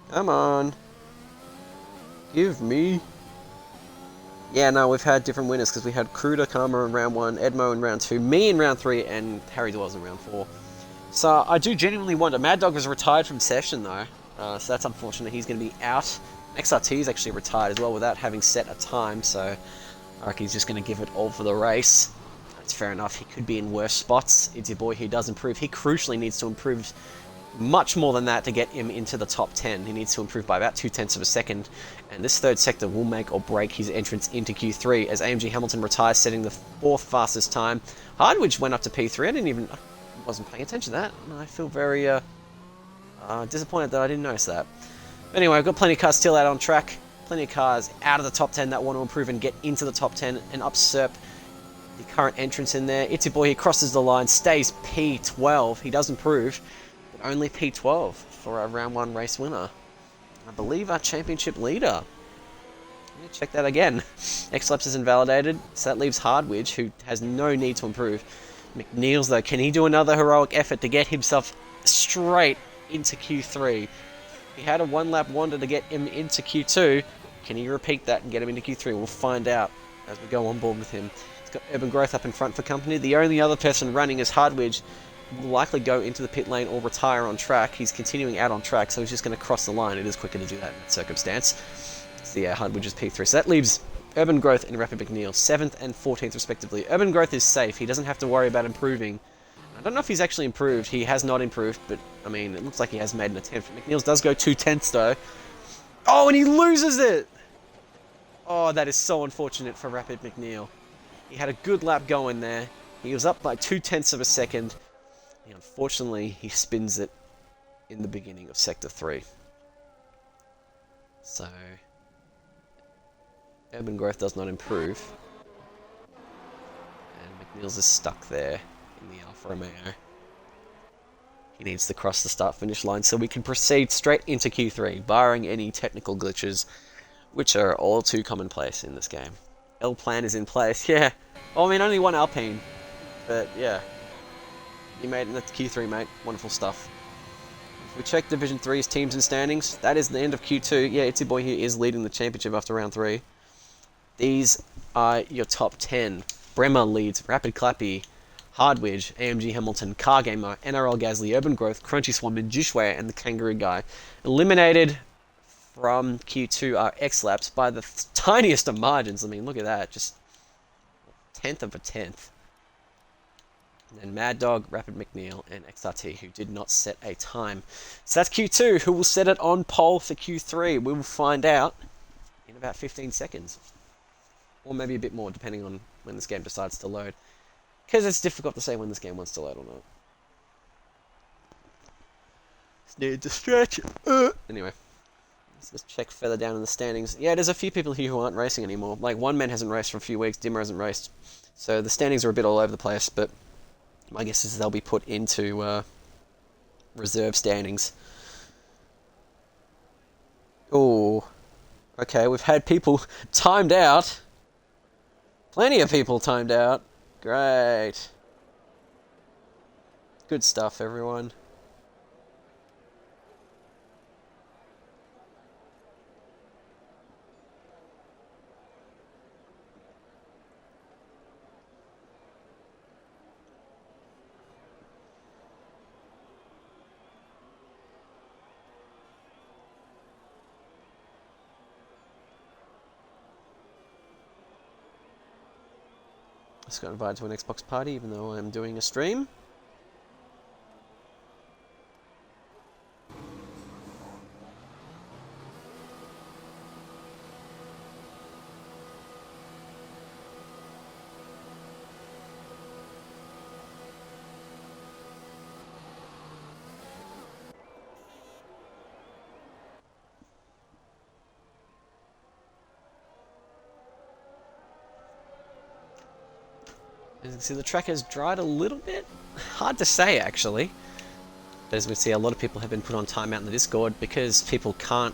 Come on. Give me. Yeah, no, we've had different winners because we had Kruder Karma in round 1, Edmo in round 2, me in round 3, and Harry Dwells in round 4. So I do genuinely wonder. Mad Dog was retired from session though, so that's unfortunate. He's going to be out. XRT is actually retired as well without having set a time, so I reckon he's just going to give it all for the race. That's fair enough. He could be in worse spots. It's Your Boy who does improve. He crucially needs to improve much more than that to get him into the top 10. He needs to improve by about 0.2 of a second, and this third sector will make or break his entrance into Q3 as AMG Hamilton retires, setting the 4th fastest time. Hardwidge went up to P3. I wasn't paying attention to that, and I feel very disappointed that I didn't notice that. Anyway, I've got plenty of cars still out on track, plenty of cars out of the top 10 that want to improve and get into the top 10 and usurp the current entrance in there. It's Your Boy, he crosses the line, stays P12, he does improve, but only P12 for a round 1 race winner. I believe our championship leader. Let me check that again. X-Laps is invalidated, so that leaves Hardwidge, who has no need to improve. McNeils, though, can he do another heroic effort to get himself straight into Q3? He had a 1-lap wonder to get him into Q2. Can he repeat that and get him into Q3? We'll find out as we go on board with him. He's got Urban Growth up in front for company. The only other person running is Hardwidge. Will likely go into the pit lane or retire on track. He's continuing out on track, so he's just going to cross the line. It is quicker to do that in that circumstance. So yeah, Hardwidge is P3. So that leaves Urban Growth and Rapid McNeil, 7th and 14th respectively. Urban Growth is safe. He doesn't have to worry about improving. I don't know if he's actually improved. He has not improved, but I mean, it looks like he has made an attempt. McNeil's does go 0.2 though. Oh, and he loses it! Oh, that is so unfortunate for Rapid McNeil. He had a good lap going there. He was up by 0.2 of a second. And unfortunately, he spins it in the beginning of Sector 3. So Urban Growth does not improve. And McNeil's is stuck there in the Alfa Romeo. He needs to cross the start-finish line so we can proceed straight into Q3, barring any technical glitches, which are all too commonplace in this game. L-plan is in place, yeah. Oh, I mean, only one Alpine, but yeah. You made it to Q3, mate. Wonderful stuff. If we check Division 3's teams and standings, that is the end of Q2. Yeah, It's Your Boy here is leading the championship after round 3. These are your top 10. Bremer leads Rapid Clappy, Hardwidge, AMG Hamilton, Car Gamer, NRL Gasly, Urban Growth, Crunchy Swan, Jishway, and the Kangaroo Guy. Eliminated from Q2 are X-Laps by the tiniest of margins. I mean, look at that. Just 10th of a 10th. And then Mad Dog, Rapid McNeil, and XRT, who did not set a time. So that's Q2. Who will set it on pole for Q3? We will find out in about 15 seconds. Or maybe a bit more, depending on when this game decides to load. Because it's difficult to say when this game wants to load or not. Just need to stretch. Anyway. Let's just check further down in the standings. Yeah, there's a few people here who aren't racing anymore. Like, One Man hasn't raced for a few weeks, Dimmer hasn't raced. So the standings are a bit all over the place, but my guess is they'll be put into reserve standings. Oh, okay, we've had people timed out. Plenty of people timed out. Great. Good stuff, everyone. Just got invited to an Xbox party, even though I'm doing a stream. As you can see, the track has dried a little bit. Hard to say, actually. But as we see, a lot of people have been put on timeout in the Discord because people can't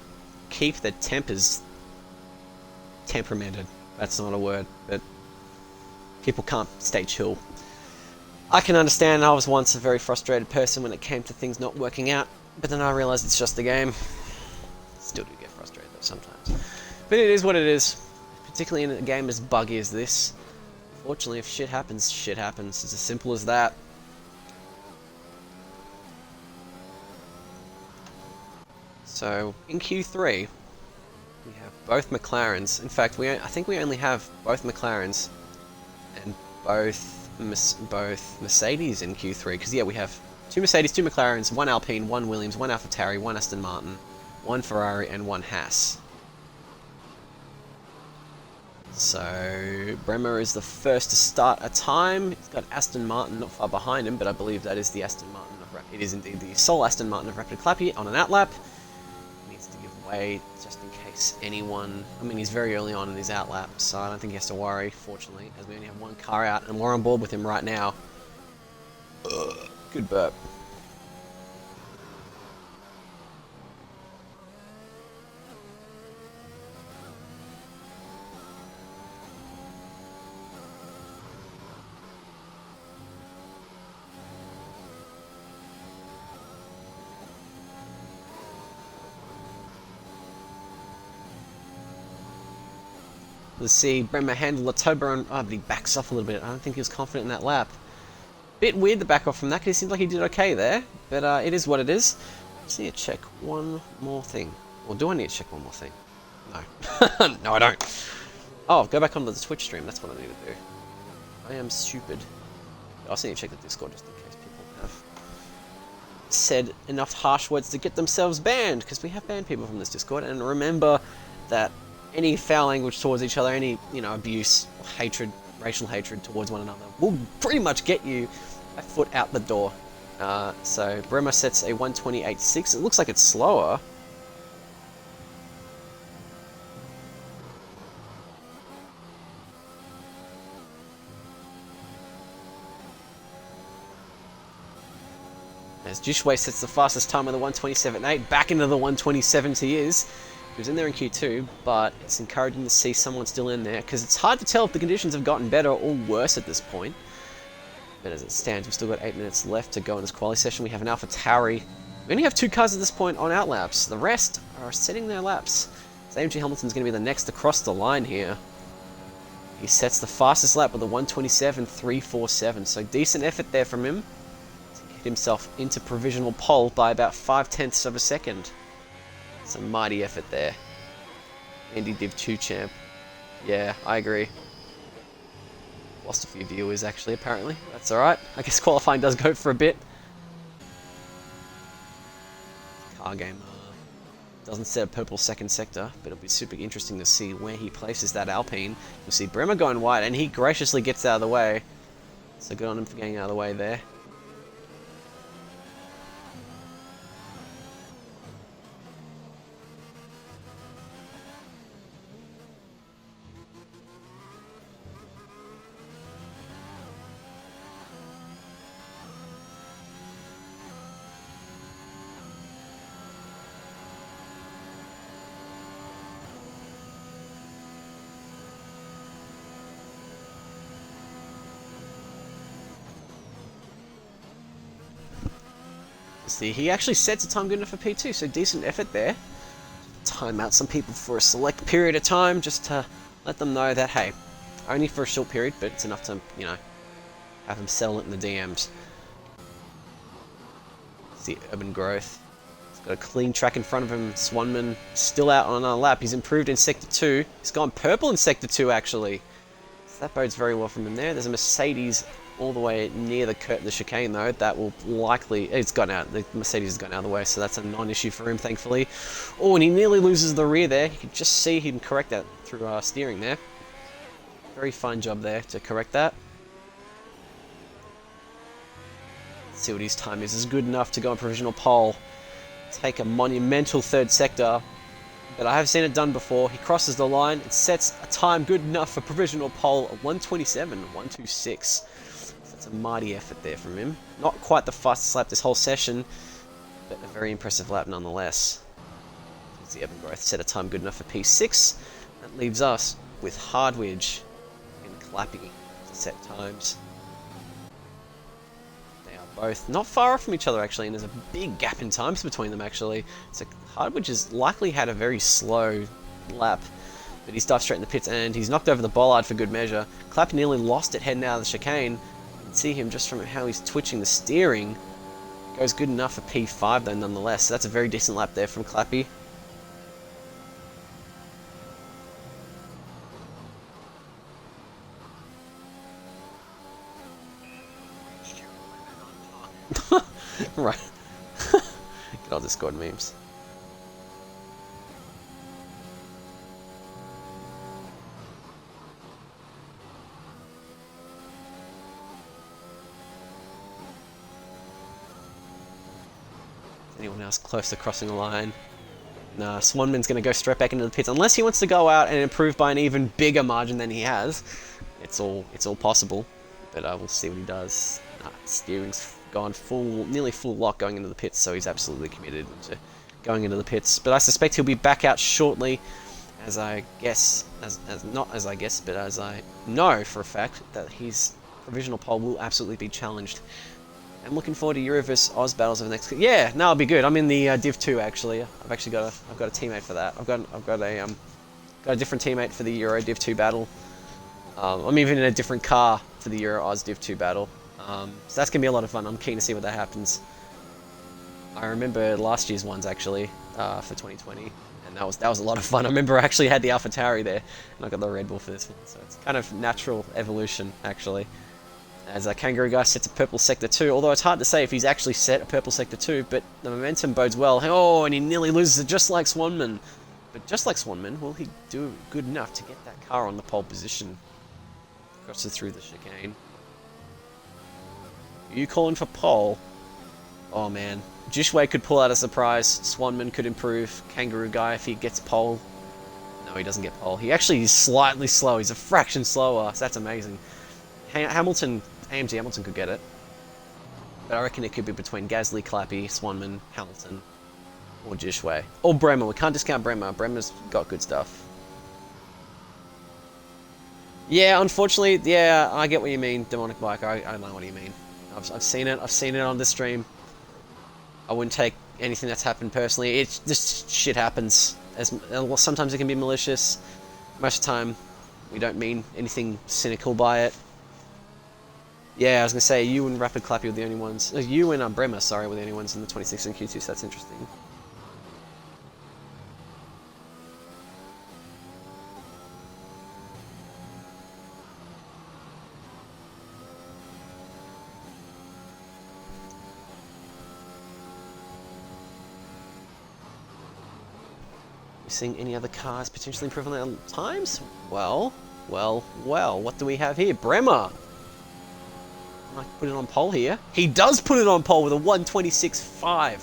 keep their tempers temperamented. That's not a word, but people can't stay chill. I can understand. I was once a very frustrated person when it came to things not working out, but then I realised it's just a game. Still do get frustrated though sometimes. But it is what it is. Particularly in a game as buggy as this. Fortunately, if shit happens, shit happens. It's as simple as that. So, in Q3, we have both McLarens. In fact, I think we only have both McLarens and both Mercedes in Q3. Because, yeah, we have 2 Mercedes, 2 McLarens, 1 Alpine, 1 Williams, 1 AlphaTauri, 1 Aston Martin, 1 Ferrari, and 1 Haas. So, Bremer is the first to start a time. He's got Aston Martin not far behind him, but I believe that is the Aston Martin of Rapid. It is indeed the sole Aston Martin of Rapid Clappy on an outlap. He needs to give way just in case anyone... I mean, he's very early on in his outlap, so I don't think he has to worry, fortunately, as we only have 1 car out, and we're on board with him right now. Ugh, good burp. Let's see, Bremer handled the toe burn. Oh, but he backs off a little bit. I don't think he was confident in that lap. Bit weird the back off from that, because he seemed like he did okay there. But it is what it is. Just need to check one more thing. Or do I need to check one more thing? No. No, I don't. Oh, go back onto the Twitch stream. That's what I need to do. I am stupid. I also need to check the Discord just in case people have said enough harsh words to get themselves banned. Because we have banned people from this Discord. And remember that any foul language towards each other, any, abuse, hatred, racial hatred towards one another will pretty much get you a foot out the door. So Bremer sets a 128.6. It looks like it's slower. As Jushway sets the fastest time of the 127.8, back into the 127s he is. He was in there in Q2, but it's encouraging to see someone still in there, because it's hard to tell if the conditions have gotten better or worse at this point. But as it stands, we've still got 8 minutes left to go in this quali session. We have an AlphaTauri. We only have 2 cars at this point on outlaps. The rest are setting their laps. So AMG Hamilton's going to be the next to cross the line here. He sets the fastest lap with a 127.347, so decent effort there from him to get himself into provisional pole by about 0.5 of a second. It's a mighty effort there. Andy Div2 champ. Yeah, I agree. Lost a few viewers actually, apparently. That's alright. I guess qualifying does go for a bit. Car game doesn't set a purple second sector, but it'll be super interesting to see where he places that Alpine. You'll see Bremer going wide, and he graciously gets out of the way. So good on him for getting out of the way there. See, he actually sets a time good enough for P2, so decent effort there. Time out some people for a select period of time, just to let them know that, hey, only for a short period, but it's enough to, have them settle it in the DMs. See, Urban Growth. He's got a clean track in front of him. Swanman still out on another lap. He's improved in Sector 2. He's gone purple in Sector 2, actually. So that bodes very well from him there. There's a Mercedes all the way near the chicane though. That will likely... It's gotten out. The Mercedes has gotten out of the way, so that's a non-issue for him, thankfully. Oh, and he nearly loses the rear there. You can just see him correct that through steering there. Very fine job there to correct that. Let's see what his time is. Is good enough to go on provisional pole. Take a monumental third sector. but I have seen it done before. He crosses the line. It sets a time good enough for provisional pole of 1:27.126. That's a mighty effort there from him. Not quite the fastest lap this whole session, but a very impressive lap nonetheless. The Evan Growth set a time good enough for P6. That leaves us with Hardwidge and Clappy to set times. They are both not far off from each other actually, and there's a big gap in times between them actually. So Hardwidge has likely had a very slow lap, but he's dived straight in the pits and he's knocked over the bollard for good measure. Clappy nearly lost it heading out of the chicane. You can see him just from how he's twitching the steering. Goes good enough for P5 though nonetheless, so that's a very decent lap there from Clappy. Right. Get all Discord memes. Anyone else close to crossing the line? Nah, Swanman's going to go straight back into the pits unless he wants to go out and improve by an even bigger margin than he has. It's all possible, but we'll see what he does. Nah, steering's gone nearly full lock going into the pits, so he's absolutely committed to going into the pits. But I suspect he'll be back out shortly, as I guess, not as I guess, but as I know for a fact that his provisional pole will absolutely be challenged. I'm looking forward to Euro vs Oz battles over the next. Yeah, no, it'll be good. I'm in the Div3 actually. I've actually got a teammate for that. I've got a different teammate for the Euro Div2 battle. I'm even in a different car for the Euro Oz Div2 battle. So that's gonna be a lot of fun. I'm keen to see what that happens. I remember last year's ones actually for 2020, and that was a lot of fun. I remember I actually had the AlphaTauri there, and I got the Red Bull for this one. So it's kind of natural evolution actually. As a Kangaroo Guy sets a purple sector 2, although it's hard to say if he's actually set a purple sector 2, but the momentum bodes well. Oh, and he nearly loses it just like Swanman. But just like Swanman, will he do good enough to get that car on the pole position? Crosses through the chicane. Are you calling for pole? Oh man. Jishway could pull out a surprise. Swanman could improve. Kangaroo Guy if he gets pole. No, he doesn't get pole. He actually is slightly slow. He's a fraction slower, so that's amazing. AMG Hamilton could get it. But I reckon it could be between Gasly, Clappy, Swanman, Hamilton, or Jishway. Or Bremer. We can't discount Bremer. Bremer's got good stuff. Yeah, unfortunately, yeah, I get what you mean, Demonic Bike. I know what you mean. I've seen it. I've seen it on the stream. I wouldn't take anything that's happened personally. This shit happens. Sometimes it can be malicious. Most of the time, we don't mean anything cynical by it. Yeah, I was going to say, you and Rapid Clappy were the only ones. You and Bremer, sorry, were the only ones in the 26 and Q2, so that's interesting. You seeing any other cars potentially improving their times? Well, what do we have here? Bremer! I put it on pole here. He does put it on pole with a 1:26.5.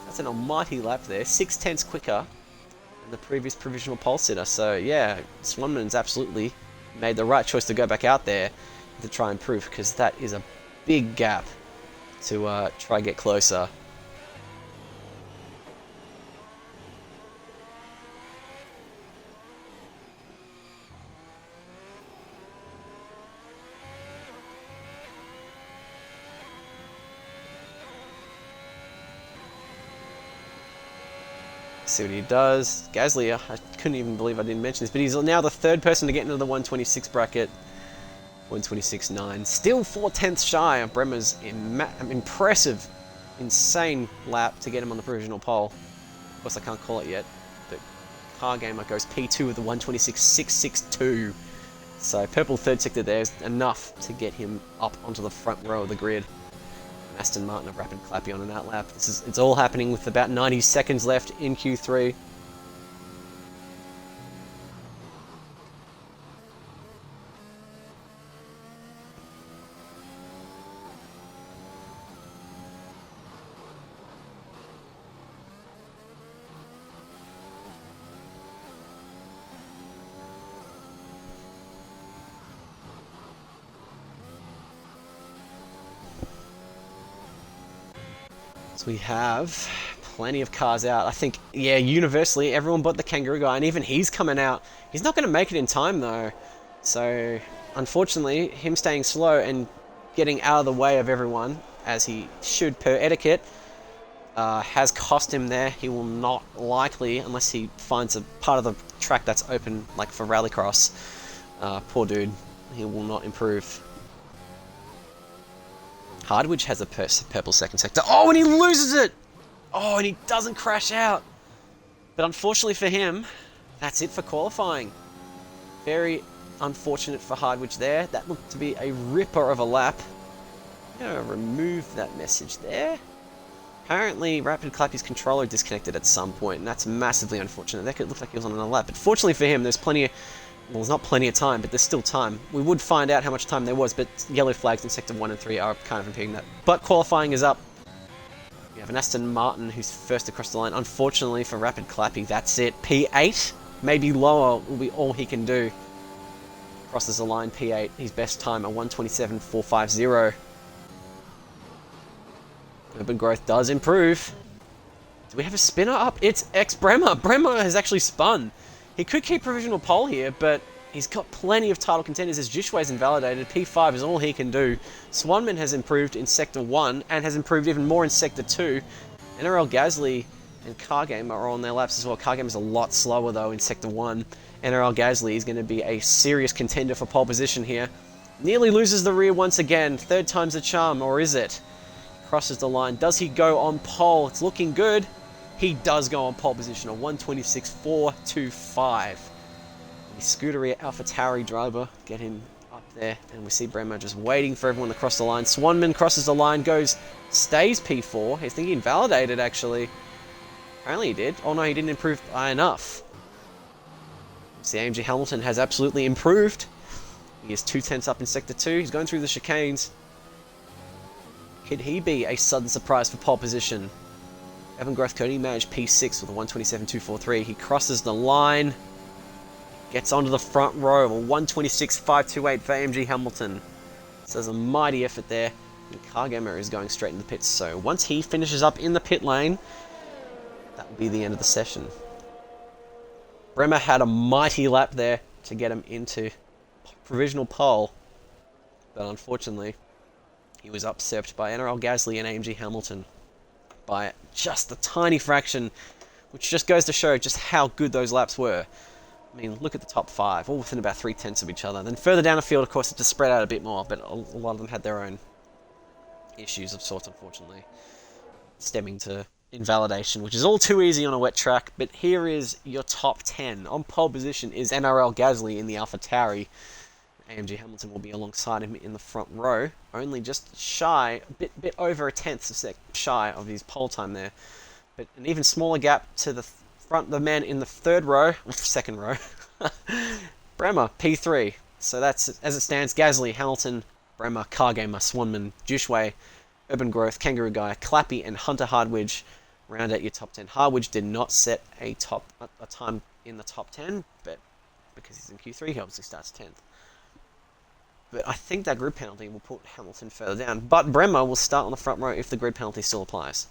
That's an almighty lap there. 6/10 quicker than the previous provisional pole sitter. So yeah, Swanman's absolutely made the right choice to go back out there to try and prove, because that is a big gap to try and get closer. See what he does. Gasly, I couldn't even believe I didn't mention this, but he's now the third person to get into the 1:26 bracket. 1:26.9. Still 4/10 shy of Bremer's impressive, insane lap to get him on the provisional pole. Of course, I can't call it yet, but Car Gamer goes P2 with the 1:26.662. So purple third sector there is enough to get him up onto the front row of the grid. Aston Martin of Rapid Clappy on an outlap. It's all happening with about 90 seconds left in Q3. We have plenty of cars out. I think, yeah, universally, everyone but the kangaroo guy, and even he's coming out. He's not going to make it in time, though. So, unfortunately, him staying slow and getting out of the way of everyone, as he should per etiquette, has cost him there. He will not likely, unless he finds a part of the track that's open, like for rallycross. Poor dude. He will not improve. Hardwidge has a purple second sector. Oh, and he loses it! Oh, and he doesn't crash out. But unfortunately for him, that's it for qualifying. Very unfortunate for Hardwidge there. That looked to be a ripper of a lap. I'm going to remove that message there. Apparently, Rapid Clappy's controller disconnected at some point, and that's massively unfortunate. That could look like he was on another lap. But fortunately for him, there's plenty of... Well, there's not plenty of time, but there's still time. We would find out how much time there was, but yellow flags in Sector 1 and 3 are kind of impeding that. But qualifying is up. We have an Aston Martin who's first across the line. Unfortunately for Rapid Clappy, that's it. P8, maybe lower, will be all he can do. Crosses the line, P8. His best time, a 1:27.450. Urban growth does improve. Do we have a spinner up? It's Bremer. Bremer has actually spun. He could keep provisional pole here, but he's got plenty of title contenders as Jishway's invalidated. P5 is all he can do. Swanman has improved in Sector 1 and has improved even more in Sector 2. NRL Gasly and Cargame are on their laps as well. Cargame is a lot slower though in Sector 1. NRL Gasly is going to be a serious contender for pole position here. Nearly loses the rear once again. Third time's a charm, or is it? Crosses the line. Does he go on pole? It's looking good. He does go on pole position, a 1:26.425. The Scuderia AlphaTauri driver get him up there, and we see Bremer just waiting for everyone to cross the line. Swanman crosses the line, stays P4. I think he invalidated, actually. Apparently he did. Oh no, he didn't improve by enough. See, AMG Hamilton has absolutely improved. He is 2/10 up in Sector 2. He's going through the chicanes. Could he be a sudden surprise for pole position? Evan Growth Cody managed P6 with a 1:27.243. He crosses the line. Gets onto the front row of a 1:26.528 for AMG Hamilton. So there's a mighty effort there. And Cargamer is going straight into the pits. So once he finishes up in the pit lane, that will be the end of the session. Bremer had a mighty lap there to get him into provisional pole. But unfortunately, he was upsurfed by NRL Gasly and AMG Hamilton by just a tiny fraction, which just goes to show just how good those laps were. I mean, look at the top 5, all within about 3/10 of each other. Then further down the field, of course, it just spread out a bit more, but a lot of them had their own issues of sorts, unfortunately, stemming to invalidation, which is all too easy on a wet track. But here is your top 10. On pole position is NRL Gasly in the AlphaTauri. AMG Hamilton will be alongside him in the front row, only just shy, a bit over a tenth of a sec shy of his pole time there. But an even smaller gap to the front, the man in the second row, Bremer, P3. So that's, as it stands, Gasly, Hamilton, Bremer, Cargamer, Swanman, Jushway, Urban Growth, Kangaroo Guy, Clappy, and Hunter Hardwidge round out your top 10. Hardwidge did not set a time in the top 10, but because he's in Q3, he obviously starts 10th. But I think that grid penalty will put Hamilton further down. But Bremer will start on the front row if the grid penalty still applies.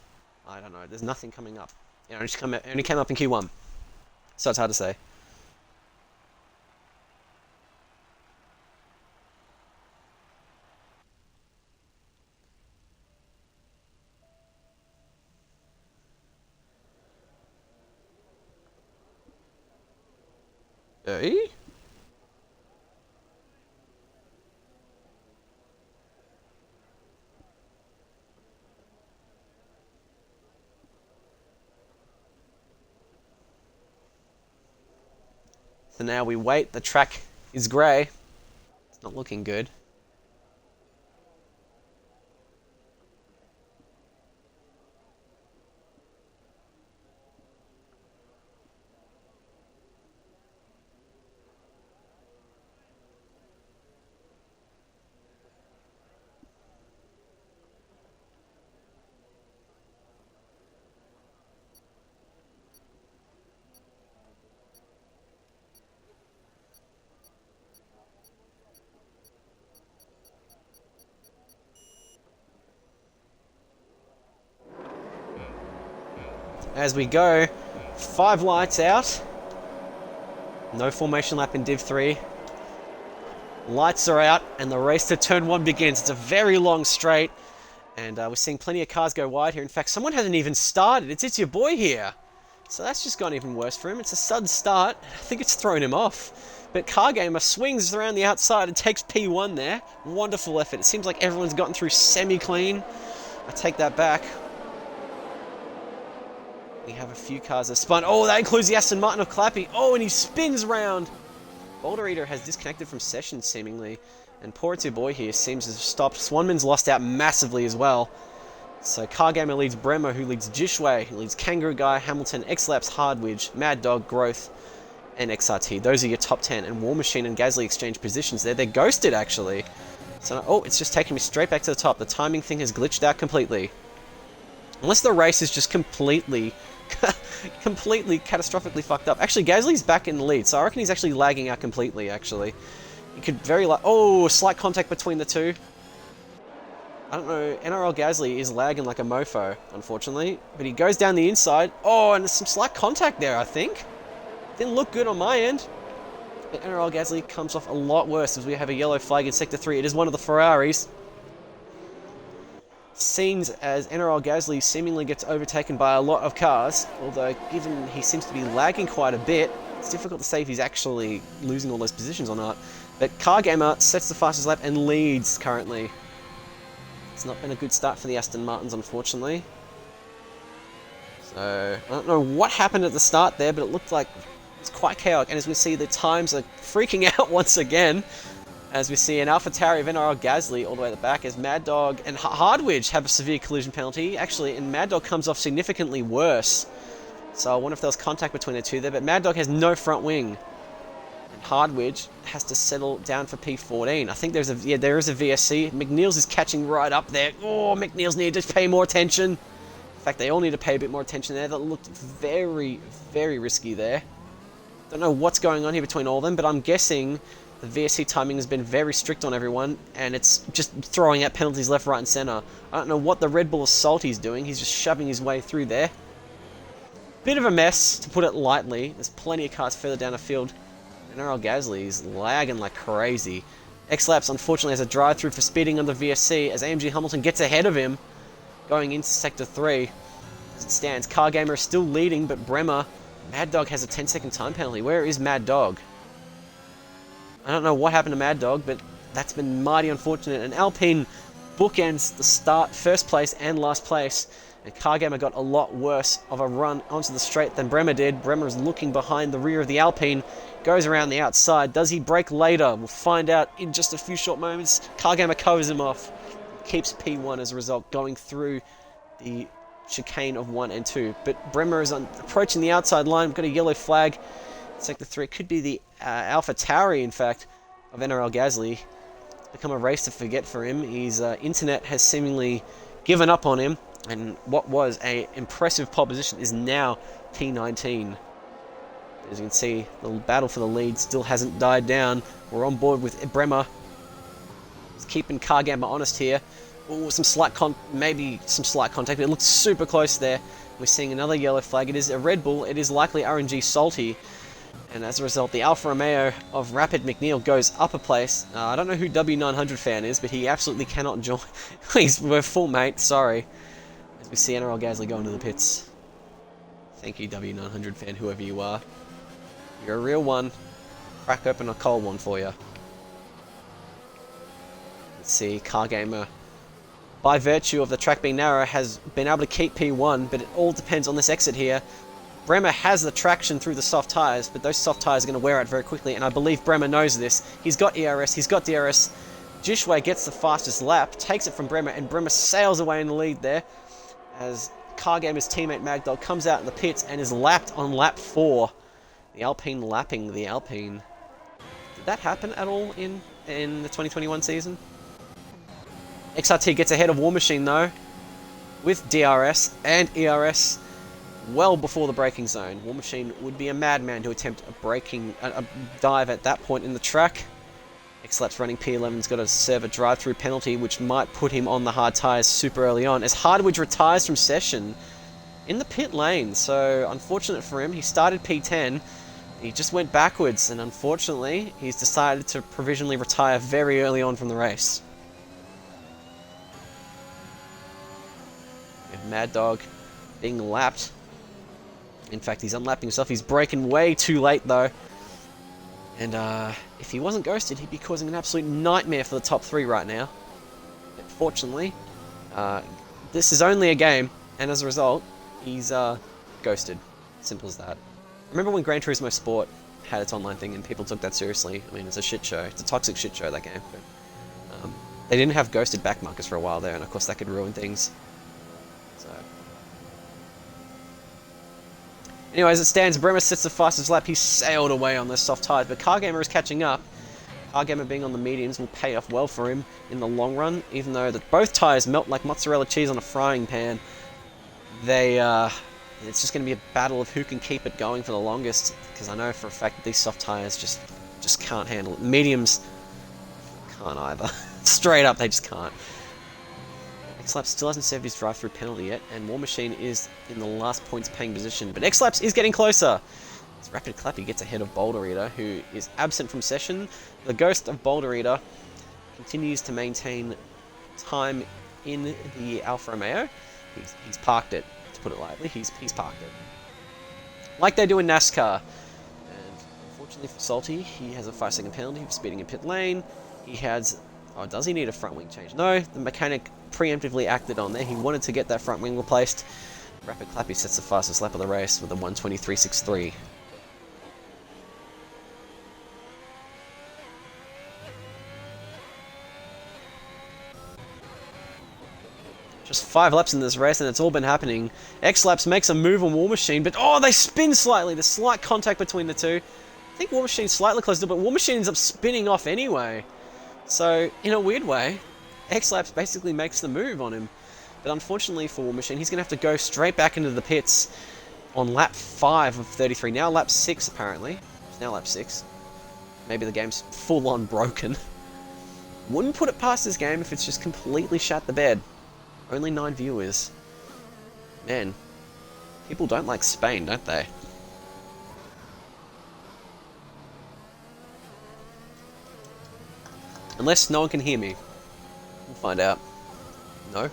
I don't know. There's nothing coming up. It only came up in Q1. So it's hard to say. Eh? So now we wait. The track is grey. It's not looking good. as we go. 5 lights out. No formation lap in Div 3. Lights are out, and the race to turn 1 begins. It's a very long straight, and we're seeing plenty of cars go wide here. In fact, someone hasn't even started. It's your boy here. So that's just gone even worse for him. It's a sudden start. I think it's thrown him off. But Cargamer swings around the outside and takes P1 there. Wonderful effort. It seems like everyone's gotten through semi-clean. I take that back. We have a few cars that spun. Oh, that includes the Aston Martin of Clappy. Oh, and he spins round. Boulder Eater has disconnected from session, seemingly. And poor it's your boy here seems to have stopped. Swanman's lost out massively as well. So Cargamer leads Bremo, who leads Jishway, who leads Kangaroo Guy, Hamilton, X-Labs, Hardwidge, Mad Dog, Growth, and XRT. Those are your top 10. And War Machine and Gasly exchange positions there. They're ghosted, actually. So, oh, it's just taking me straight back to the top. The timing thing has glitched out completely. Unless the race is just completely catastrophically fucked up. Actually, Gasly's back in the lead, so I reckon he's actually lagging out completely, actually. He could very oh, slight contact between the two. I don't know, NRL Gasly is lagging like a mofo, unfortunately. But he goes down the inside. Oh, and there's some slight contact there, I think. Didn't look good on my end. But NRL Gasly comes off a lot worse as we have a yellow flag in Sector 3. It is one of the Ferraris. Seems as NRL Gasly seemingly gets overtaken by a lot of cars, although given he seems to be lagging quite a bit, it's difficult to say if he's actually losing all those positions or not. But Cargamer sets the fastest lap and leads currently. It's not been a good start for the Aston Martins, unfortunately. So, I don't know what happened at the start there, but it looked like it's quite chaotic. And as we see, the times are freaking out once again. As we see an AlphaTauri of NRL Gasly all the way at the back, as Mad Dog and Hardwidge have a severe collision penalty. Actually, and Mad Dog comes off significantly worse. So I wonder if there was contact between the two there, but Mad Dog has no front wing. And Hardwidge has to settle down for P14. I think there is a VSC. McNeils is catching right up there. Oh, McNeils need to pay more attention. In fact, they all need to pay a bit more attention there. That looked very, very risky there. Don't know what's going on here between all of them, but I'm guessing the VSC timing has been very strict on everyone, and it's just throwing out penalties left, right, and centre. I don't know what the Red Bull Assault is doing. He's just shoving his way through there. Bit of a mess, to put it lightly. There's plenty of cars further down the field. NRL Gasly is lagging like crazy. X-Laps, unfortunately, has a drive-through for speeding on the VSC, as AMG Hamilton gets ahead of him, going into Sector 3. As it stands, Cargamer is still leading, but Bremer, Mad Dog has a 10-second time penalty. Where is Mad Dog? I don't know what happened to Mad Dog, but that's been mighty unfortunate. And Alpine bookends the start, first place and last place. And Cargamer got a lot worse of a run onto the straight than Bremer did. Bremer is looking behind the rear of the Alpine, goes around the outside. Does he brake later? We'll find out in just a few short moments. Cargamer covers him off, keeps P1 as a result, going through the chicane of 1 and 2. But Bremer is approaching the outside line. We've got a yellow flag. Sector 3, it could be the AlphaTauri, in fact, of NRL Gasly. It's become a race to forget for him. His internet has seemingly given up on him, and what was an impressive pole position is now P19. As you can see, the battle for the lead still hasn't died down. We're on board with Bremer. He's keeping Cargamer honest here. Oh, maybe some slight contact, but it looks super close there. We're seeing another yellow flag. It is a Red Bull. It is likely RNG Salty. And as a result, the Alfa Romeo of Rapid McNeil goes up a place. I don't know who W900 fan is, but he absolutely cannot join. We're full, mate. Sorry. As we see NRL Gasly go into the pits. Thank you, W900 fan, whoever you are. You're a real one. Crack open a cold one for you. Let's see, Cargamer, by virtue of the track being narrow, has been able to keep P1, but it all depends on this exit here. Bremer has the traction through the soft tyres, but those soft tyres are going to wear out very quickly, and I believe Bremer knows this. He's got ERS, he's got DRS. Jishway gets the fastest lap, takes it from Bremer, and Bremer sails away in the lead there, as Cargamer's teammate Magdog comes out in the pits and is lapped on lap 4. The Alpine lapping the Alpine. Did that happen at all in the 2021 season? XRT gets ahead of War Machine, though, with DRS and ERS. Well before the braking zone. War Machine would be a madman to attempt a dive at that point in the track. X-Lap's running P11's got to serve a drive-through penalty, which might put him on the hard tyres super early on. As Hardwidge retires from session, in the pit lane. So unfortunate for him, he started P10, he just went backwards, and unfortunately, he's decided to provisionally retire very early on from the race. We have Mad Dog being lapped. In fact, he's unlapping himself. He's braking way too late, though. And if he wasn't ghosted, he'd be causing an absolute nightmare for the top 3 right now. But fortunately, this is only a game, and as a result, he's ghosted. Simple as that. Remember when Gran Turismo Sport had its online thing and people took that seriously? I mean, it's a shit show. It's a toxic shit show, that game. But, they didn't have ghosted backmarkers for a while there, and of course that could ruin things. So, anyway, as it stands, Bremer sits the fastest lap. He's sailed away on those soft tyres, but Cargamer is catching up. Cargamer being on the mediums will pay off well for him in the long run, even though both tyres melt like mozzarella cheese on a frying pan. It's just going to be a battle of who can keep it going for the longest, because I know for a fact that these soft tyres just can't handle it. Mediums can't either. Straight up, they just can't. X-Laps still hasn't served his drive-through penalty yet, and War Machine is in the last points paying position, but X-Laps is getting closer. As Rapid Clappy gets ahead of Boulder Eater, who is absent from session. The ghost of Boulder Eater continues to maintain time in the Alfa Romeo. He's parked it. Put it lightly, he's parked it. Like they do in NASCAR. And unfortunately for Salty, he has a 5-second penalty for speeding in pit lane. He has... Oh, does he need a front wing change? No, the mechanic preemptively acted on there. He wanted to get that front wing replaced. Rapid Clappy sets the fastest lap of the race with a 1:23.63. Just 5 laps in this race, and it's all been happening. X-Laps makes a move on War Machine, but oh, they spin slightly. There's slight contact between the two. I think War Machine's slightly closer, but War Machine ends up spinning off anyway. So, in a weird way, X-Laps basically makes the move on him. But unfortunately for War Machine, he's going to have to go straight back into the pits on lap 5 of 33. Now lap 6, apparently. It's now lap 6. Maybe the game's full-on broken. Wouldn't put it past this game if it's just completely shat the bed. Only 9 viewers. Man, people don't like Spain, don't they? Unless no one can hear me. We'll find out. No?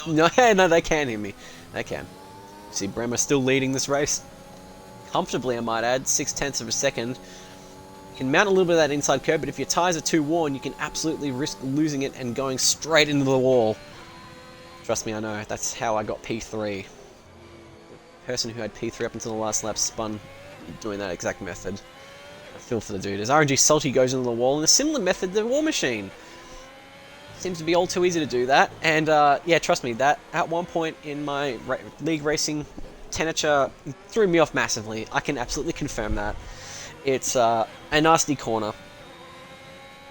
No, they can hear me. They can. See, Bremer still leading this race. Comfortably, I might add. 0.6 of a second. You can mount a little bit of that inside curb, but if your tyres are too worn, you can absolutely risk losing it and going straight into the wall. Trust me, I know. That's how I got P3. The person who had P3 up until the last lap spun doing that exact method. I feel for the dude. As RNG Salty goes into the wall in a similar method to War Machine. Seems to be all too easy to do that. And yeah, trust me, that at one point in my league racing tenature threw me off massively. I can absolutely confirm that. It's a nasty corner.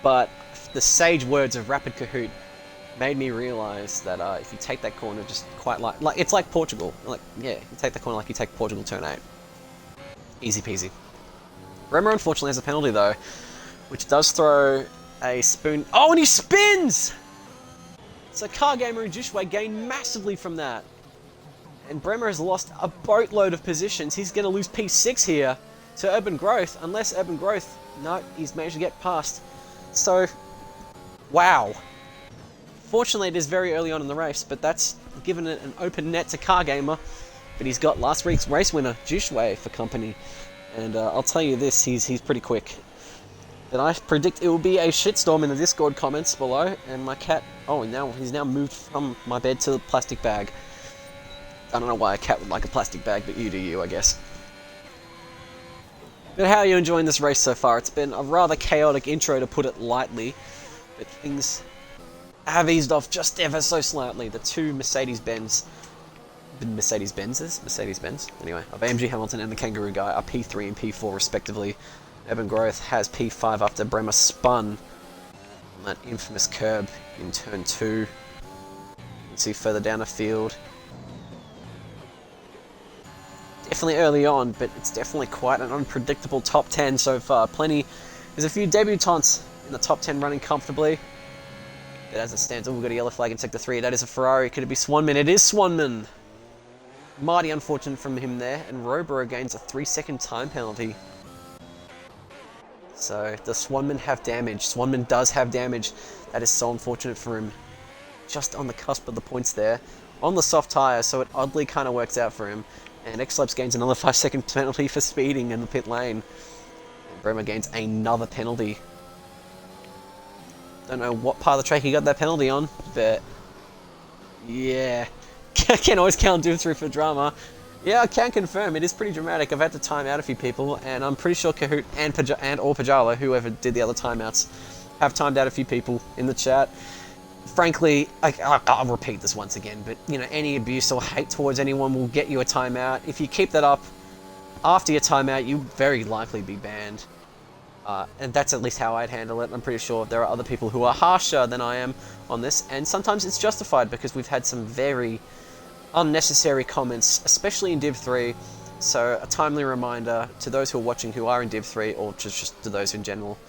But the sage words of Rapid Kahoot made me realise that if you take that corner just quite like it's like Portugal. Like, yeah, you take that corner like you take Portugal turn 8. Easy peasy. Bremer unfortunately has a penalty though, which does throw a spoon. Oh, and he spins! So Cargamer and Jushway gain massively from that. And Bremer has lost a boatload of positions. He's going to lose P6 here to Urban Growth, unless Urban Growth, no, he's managed to get past. So, wow. Fortunately, it is very early on in the race, but that's given it an open net to Cargamer. But he's got last week's race winner, Jushway, for company. And I'll tell you this, he's pretty quick. But I predict it will be a shitstorm in the Discord comments below. And my cat, oh, he's now moved from my bed to the plastic bag. I don't know why a cat would like a plastic bag, but you do you, I guess. But how are you enjoying this race so far? It's been a rather chaotic intro, to put it lightly. But things have eased off just ever so slightly. The two Mercedes-Benz, anyway, of AMG Hamilton and the Kangaroo Guy are P3 and P4 respectively. Urban Growth has P5 after Bremer spun on that infamous curb in turn 2. You can see further down the field. Definitely early on, but it's definitely quite an unpredictable top 10 so far. There's a few debutantes in the top 10 running comfortably. But as it stands, we've got a yellow flag in Sector 3. That is a Ferrari. Could it be Swanman? It is Swanman! Mighty unfortunate from him there, and Roboro gains a 3-second time penalty. So, does Swanman have damage? Swanman does have damage. That is so unfortunate for him. Just on the cusp of the points there. On the soft tyre, so it oddly kind of works out for him. And X-Labs gains another 5-second penalty for speeding in the pit lane. And Bremer gains another penalty. Don't know what part of the track he got that penalty on, but... yeah. Can't always count Div3 for drama. Yeah, I can confirm, it is pretty dramatic. I've had to time out a few people, and I'm pretty sure Kahoot or Pajala, whoever did the other timeouts, have timed out a few people in the chat. Frankly, I'll repeat this once again, but you know, any abuse or hate towards anyone will get you a timeout. If you keep that up after your timeout, you'll very likely be banned. And that's at least how I'd handle it. I'm pretty sure there are other people who are harsher than I am on this, and sometimes it's justified because we've had some very unnecessary comments, especially in Div3. So a timely reminder to those who are watching who are in Div3, or just to those in general,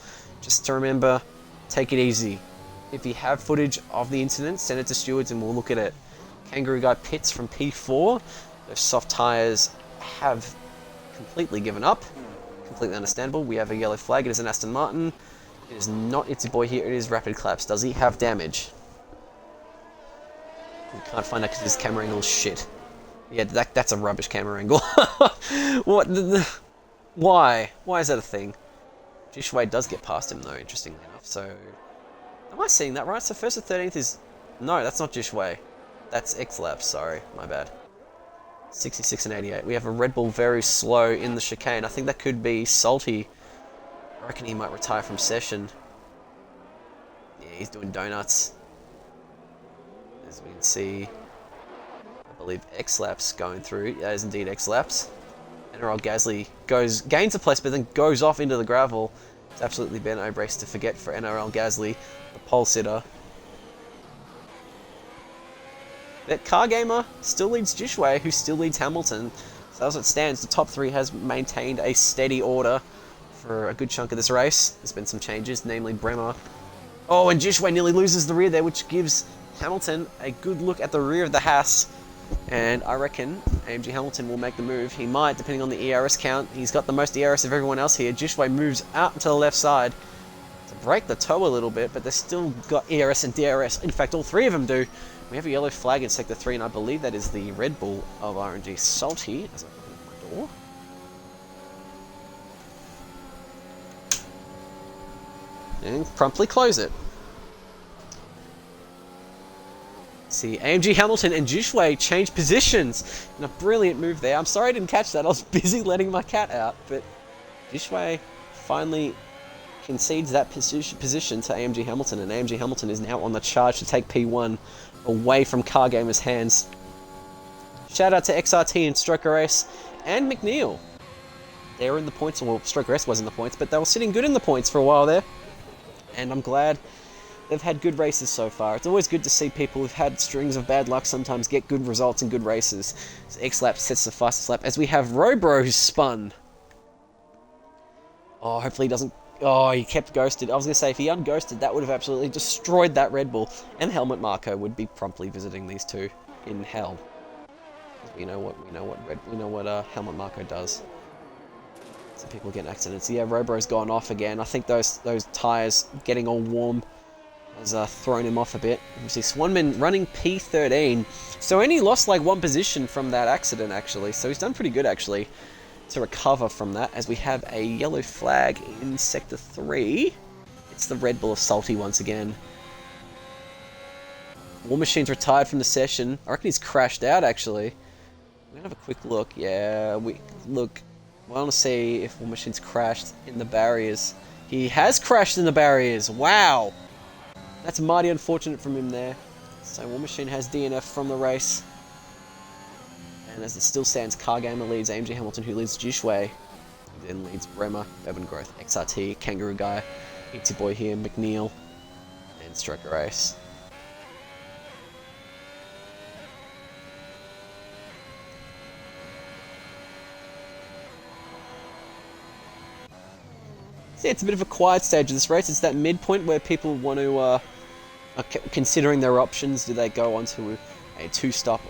just to remember, take it easy. If you have footage of the incident, send it to stewards and we'll look at it. Kangaroo Guy pits from P4. Those soft tyres have completely given up. Completely understandable. We have a yellow flag. It is an Aston Martin. It is not Itsy Boy here. It is Rapid Claps. Does he have damage? We can't find out because his camera angle is shit. Yeah, that's a rubbish camera angle. What? Why? Why is that a thing? Jishway does get past him though, interestingly enough. So, am I seeing that right? So first to 13th is... no, that's not Jishway. That's X-Labs, sorry. My bad. 66 and 88. We have a Red Bull very slow in the chicane. I think that could be Salty. I reckon he might retire from session. Yeah, he's doing donuts. As we can see, I believe X-Laps going through. That is indeed X-Laps. NRL Gasly gains a place, but then goes off into the gravel. It's absolutely been a race to forget for NRL Gasly, the pole sitter. But Car Gamer still leads Jishway, who still leads Hamilton. So as it stands, the top three has maintained a steady order for a good chunk of this race. There's been some changes, namely Bremer. Oh, and Jishway nearly loses the rear there, which gives Hamilton a good look at the rear of the Haas. And I reckon AMG Hamilton will make the move. He might, depending on the ERS count. He's got the most ERS of everyone else here. Jishway moves out to the left side to break the toe a little bit, but they've still got ERS and DRS. In fact, all three of them do. We have a yellow flag in Sector 3, and I believe that is the Red Bull of RNG Salty, as I open my door. And promptly close it. See, AMG Hamilton and Jishway change positions in a brilliant move there. I'm sorry I didn't catch that. I was busy letting my cat out, but Jishway finally concedes that position to AMG Hamilton, and AMG Hamilton is now on the charge to take P1 away from Car Gamer's hands. Shout out to XRT and Stroker Ace and McNeil. They were in the points, well, Stroker S was in the points, but they were sitting good in the points for a while there. And I'm glad they've had good races so far. It's always good to see people who've had strings of bad luck sometimes get good results in good races. So X-Lap sets the fastest lap as we have Robro who's spun. Oh, hopefully he doesn't... oh, he kept ghosted. I was going to say, if he unghosted, that would have absolutely destroyed that Red Bull. And Helmut Marko would be promptly visiting these two in hell. We know what Helmut Marko does. So people get accidents. Yeah, Robro's gone off again. I think those tyres getting all warm has thrown him off a bit. You see Swanman running P13. So only lost like one position from that accident, actually. So he's done pretty good, actually, to recover from that, as we have a yellow flag in Sector 3. It's the Red Bull of Salty once again. War Machine's retired from the session. I reckon he's crashed out, actually. I'm gonna have a quick look. Yeah, I want to see if War Machine's crashed in the barriers. He has crashed in the barriers. Wow! That's mighty unfortunate from him there. So War Machine has DNF from the race. And as it still stands, Car Gamer leads AMG Hamilton, who leads Jishway. Who then leads Bremer, Urban Growth, XRT, Kangaroo Guy, Itsy Boy here, McNeil, and Stroker Ace. See, it's a bit of a quiet stage of this race. It's that midpoint where people want to, are considering their options. Do they go onto a two-stop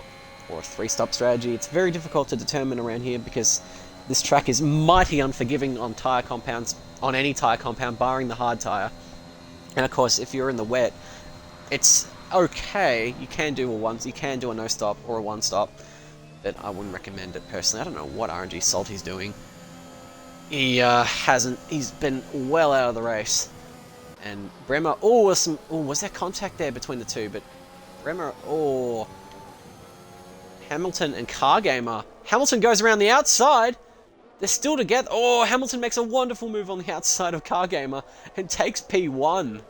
or a 3-stop strategy. It's very difficult to determine around here because this track is mighty unforgiving on tyre compounds, on any tyre compound, barring the hard tyre. And of course, if you're in the wet, it's okay. You can do a no-stop or a 1-stop, but I wouldn't recommend it personally. I don't know what RNG Salty's doing. He's been well out of the race. And Bremer, was there contact there between the two? But Bremer, Hamilton and Cargamer. Hamilton goes around the outside. They're still together. Oh, Hamilton makes a wonderful move on the outside of Cargamer and takes P1.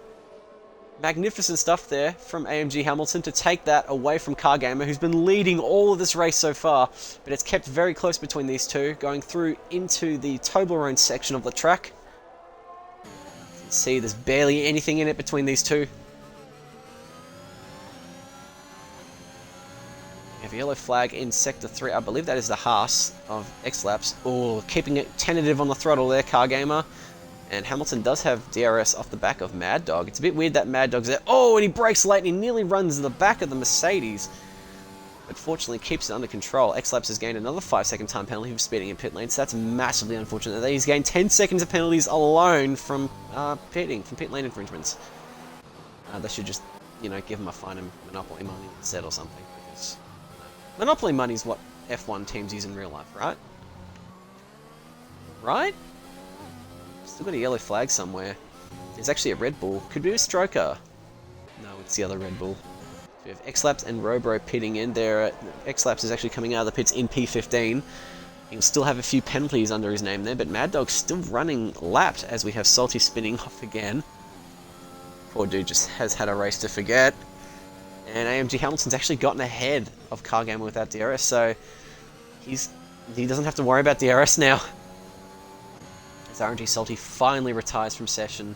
Magnificent stuff there from AMG Hamilton to take that away from Cargamer, who's been leading all of this race so far, but it's kept very close between these two, going through into the Toblerone section of the track. You can see there's barely anything in it between these two. We have a yellow flag in Sector 3. I believe that is the Haas of X-Laps. Oh, keeping it tentative on the throttle there, Cargamer. And Hamilton does have DRS off the back of Mad Dog. It's a bit weird that Mad Dog's there. Oh, and he brakes late and he nearly runs the back of the Mercedes. But fortunately keeps it under control. X-Laps has gained another 5-second time penalty for speeding in pit lane, so that's massively unfortunate. He's gained 10 seconds of penalties alone from pit lane infringements. They should just, give him a fine and Monopoly money instead or something. Because Monopoly money is what F1 teams use in real life, right? Right? Still got a yellow flag somewhere. There's actually a Red Bull. Could be a Stroker. No, it's the other Red Bull. So we have X-Laps and Robro pitting in there. X-Laps is actually coming out of the pits in P15. He'll still have a few penalties under his name there, but Mad Dog's still running lapped as we have Salty spinning off again. Poor dude just has had a race to forget. And AMG Hamilton's actually gotten ahead of Cargamer without DRS, so he doesn't have to worry about DRS now. As RNG Salty finally retires from session.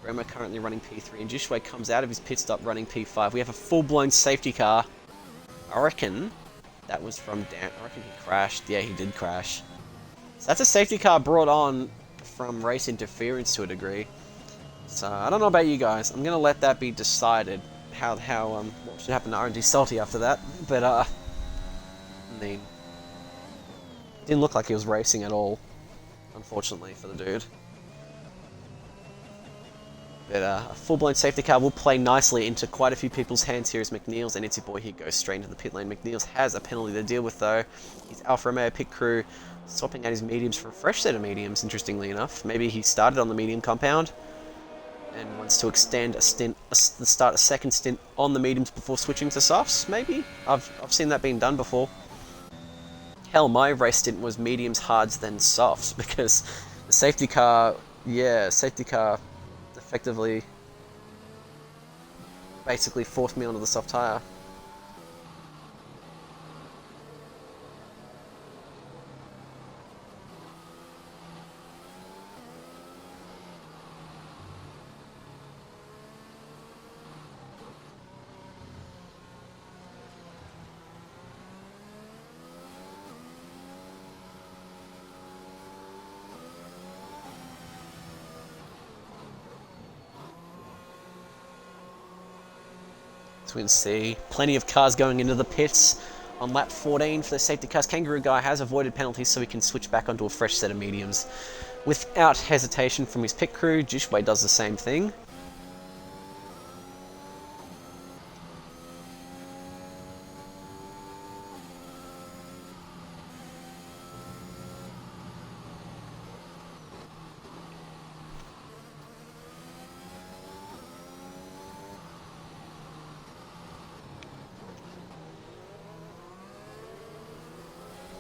Remo currently running P3, and Jishway comes out of his pit stop running P5. We have a full-blown safety car. I reckon that was from Dan. I reckon he crashed. Yeah, he did crash. So that's a safety car brought on from race interference to a degree. So I don't know about you guys. I'm gonna let that be decided. What should happen to RNG Salty after that? But I mean, didn't look like he was racing at all. Unfortunately for the dude. But a full-blown safety car will play nicely into quite a few people's hands here as McNeil's and Itsy Boy here goes straight into the pit lane. McNeil's has a penalty to deal with though. His Alfa Romeo pit crew swapping out his mediums for a fresh set of mediums, interestingly enough. Maybe he started on the medium compound and wants to extend start a second stint on the mediums before switching to softs, maybe? I've seen that being done before. Hell, my race stint was mediums, hards, then softs, because the safety car effectively basically forced me onto the soft tyre. We can see plenty of cars going into the pits on lap 14 for the safety cars. Kangaroo Guy has avoided penalties so he can switch back onto a fresh set of mediums. Without hesitation from his pit crew, Jishway does the same thing.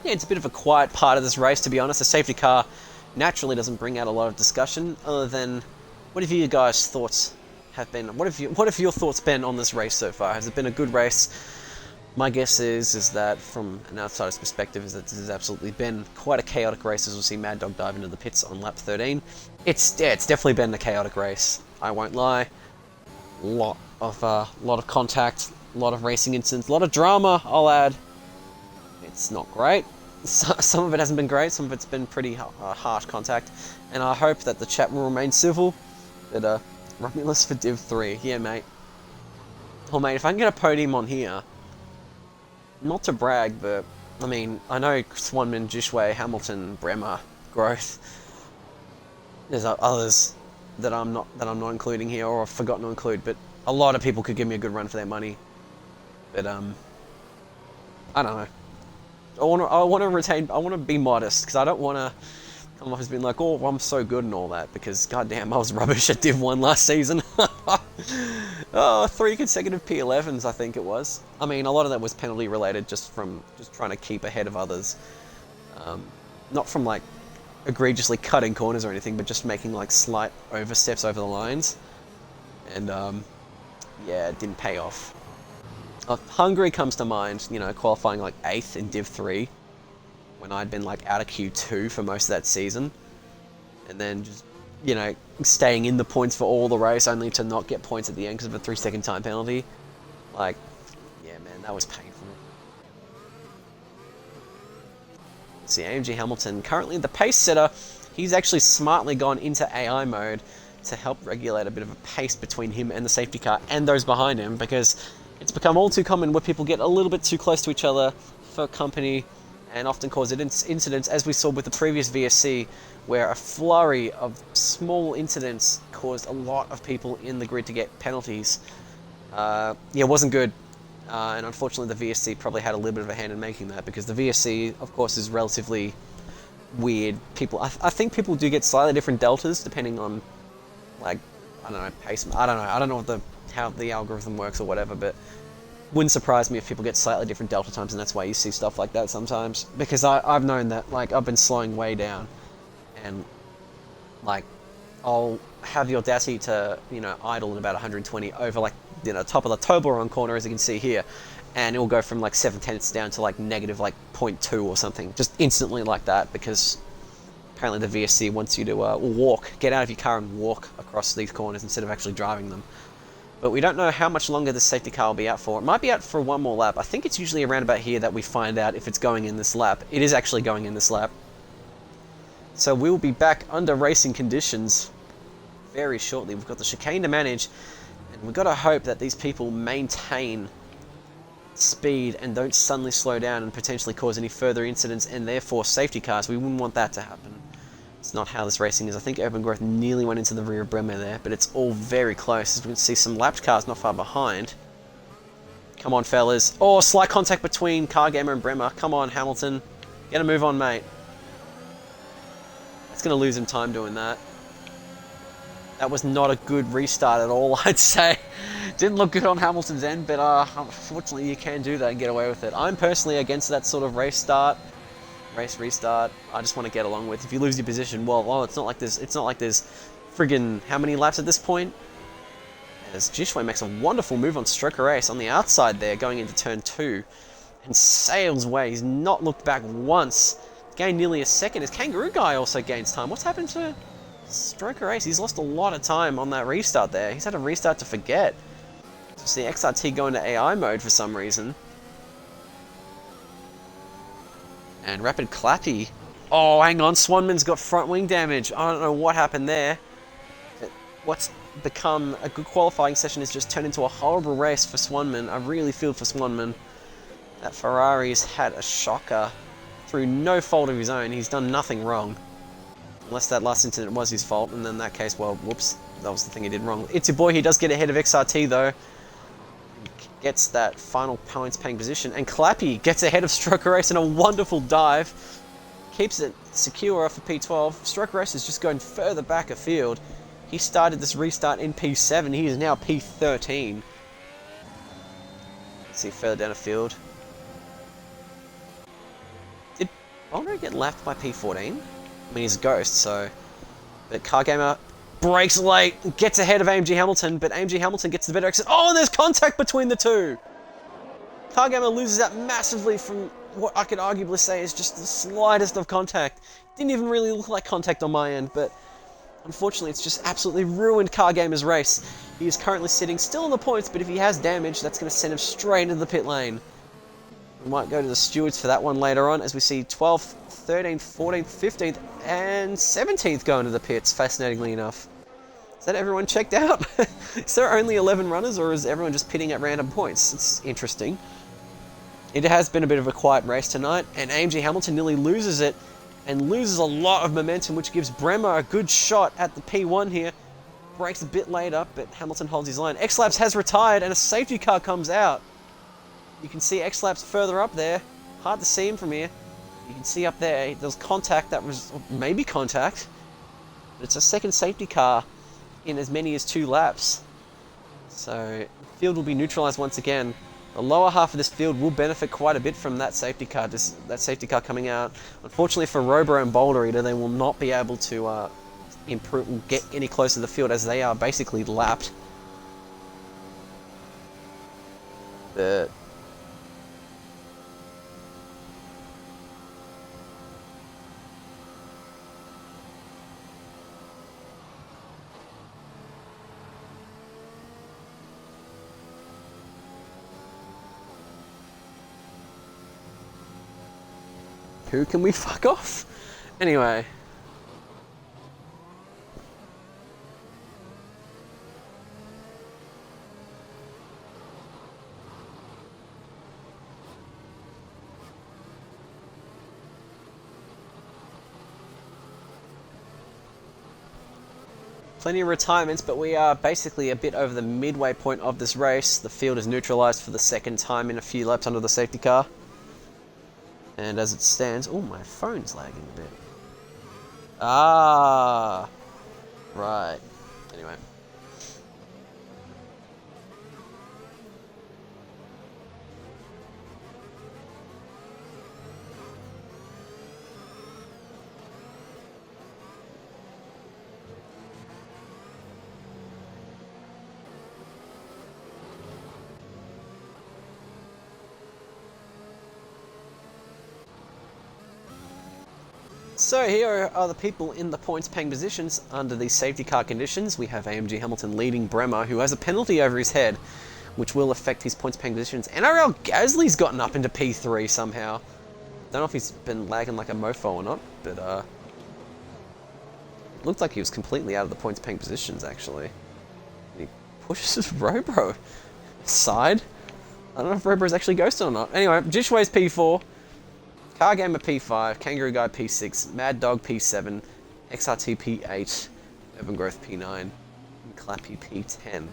Yeah, it's a bit of a quiet part of this race, to be honest. The safety car naturally doesn't bring out a lot of discussion, other than what have you guys' thoughts have been? What have your thoughts been on this race so far? Has it been a good race? My guess is that from an outsider's perspective is that this has absolutely been quite a chaotic race, as we'll see Mad Dog dive into the pits on lap 13. It's definitely been a chaotic race. I won't lie. Lot of contact, a lot of racing incidents, a lot of drama, I'll add. It's not great. Some of it hasn't been great, some of it's been pretty harsh contact, and I hope that the chat will remain civil. But Romulus for Div3, yeah mate. Oh mate, if I can get a podium on here, not to brag, but I mean, I know Swanman, Gishway, Hamilton, Bremer, Growth. There's others that I'm not including here, or I've forgotten to include. But a lot of people could give me a good run for their money. But I don't know. I want to retain. I want to be modest because I don't want to come off as being like, oh, I'm so good and all that. Because goddamn, I was rubbish at Div 1 last season. Oh, 3 consecutive P11s, I think it was. I mean, a lot of that was penalty related, just from trying to keep ahead of others. Not from like egregiously cutting corners or anything, but just making like slight oversteps over the lines. And yeah, it didn't pay off. Hungary comes to mind, you know, qualifying like 8th in Div 3 when I'd been like out of Q2 for most of that season, and then just, you know, staying in the points for all the race only to not get points at the end because of a 3-second time penalty. Like, yeah, man, that was painful. See, AMG Hamilton, currently the pace setter, he's actually smartly gone into AI mode to help regulate a bit of a pace between him and the safety car and those behind him, because it's become all too common where people get a little bit too close to each other for company and often cause incidents, as we saw with the previous VSC, where a flurry of small incidents caused a lot of people in the grid to get penalties. Yeah, it wasn't good. And unfortunately the VSC probably had a little bit of a hand in making that, because the VSC, of course, is relatively weird. I think people do get slightly different deltas depending on, like, I don't know, pace. I don't know how the algorithm works or whatever, but wouldn't surprise me if people get slightly different delta times, and that's why you see stuff like that sometimes. Because I've known that, like, I've been slowing way down, and like, I'll have the audacity to, you know, idle in about 120 over, like, you know, top of the Toblerone corner, as you can see here, and it will go from like 7/10 down to like negative like 0.2 or something, just instantly like that, because apparently the VSC wants you to get out of your car and walk across these corners instead of actually driving them. But we don't know how much longer the safety car will be out for. It might be out for one more lap. I think it's usually around about here that we find out if it's going in this lap. It is actually going in this lap. So we'll be back under racing conditions very shortly. We've got the chicane to manage, and we've got to hope that these people maintain speed and don't suddenly slow down and potentially cause any further incidents, and therefore safety cars. We wouldn't want that to happen. It's not how this racing is. I think Urban Growth nearly went into the rear of Bremer there, but it's all very close. As we can see, some lapped cars not far behind. Come on, fellas. Oh, slight contact between Cargamer and Bremer. Come on, Hamilton. Get a move on, mate. It's going to lose him time doing that. That was not a good restart at all, I'd say. Didn't look good on Hamilton's end, but unfortunately you can do that and get away with it. I'm personally against that sort of race restart. I just want to get along with. If you lose your position, well, it's not like there's friggin' how many laps at this point? As Gishway makes a wonderful move on Stroker Ace on the outside there, going into turn 2, and sails away. He's not looked back once. Gained nearly a second. His Kangaroo Guy also gains time. What's happened to Stroker Ace? He's lost a lot of time on that restart there. He's had a restart to forget. So the XRT go into AI mode for some reason. And Rapid Clappy. Oh, hang on. Swanman's got front wing damage. I don't know what happened there. What's become a good qualifying session has just turned into a horrible race for Swanman. I really feel for Swanman. That Ferrari's had a shocker through no fault of his own. He's done nothing wrong. Unless that last incident was his fault, and in that case, well, whoops. That was the thing he did wrong. It's your boy. He does get ahead of XRT, though. Gets that final points paying position, and Clappy gets ahead of Stroker Race in a wonderful dive. Keeps it secure off of P12. Stroker Race is just going further back afield. He started this restart in P7. He is now P13. Let's see further down the field. Did Boulder get lapped by P14? I mean, he's a ghost, so... But Cargamer breaks late, gets ahead of AMG Hamilton, but AMG Hamilton gets the better exit. Oh, and there's contact between the two! Cargamer loses that massively from what I could arguably say is just the slightest of contact. Didn't even really look like contact on my end, but unfortunately it's just absolutely ruined Cargamer's race. He is currently sitting still on the points, but if he has damage, that's going to send him straight into the pit lane. We might go to the stewards for that one later on, as we see 12th, 13th, 14th, 15th, and 17th going to the pits, fascinatingly enough. Is that everyone checked out? Is there only 11 runners, or is everyone just pitting at random points? It's interesting. It has been a bit of a quiet race tonight, and AMG Hamilton nearly loses it and loses a lot of momentum, which gives Bremer a good shot at the P1 here. Breaks a bit later, but Hamilton holds his line. X-Labs has retired, and a safety car comes out. You can see X-Labs further up there. Hard to see him from here. You can see up there, there's contact that was, maybe contact. But it's a second safety car in as many as 2 laps. So, the field will be neutralized once again. The lower half of this field will benefit quite a bit from that safety car, coming out. Unfortunately for Robro and Boulder Eater, they will not be able to improve, get any closer to the field as they are basically lapped. But who can we fuck off? Anyway. Plenty of retirements, but we are basically a bit over the midway point of this race. The field is neutralised for the second time in a few laps under the safety car. And as it stands... Oh, my phone's lagging a bit. Ah, right. Anyway. So here are the people in the points paying positions under these safety car conditions. We have AMG Hamilton leading Bremer, who has a penalty over his head, which will affect his points paying positions. NRL Gasly's gotten up into P3 somehow. Don't know if he's been lagging like a mofo or not, but looked like he was completely out of the points paying positions actually. He pushes Robro aside. I don't know if Robro's actually ghosted or not. Anyway, Jishway's P4. Car Gamer P5, Kangaroo Guy P6, Mad Dog P7, XRT P8, Urban Growth P9, and Clappy P10.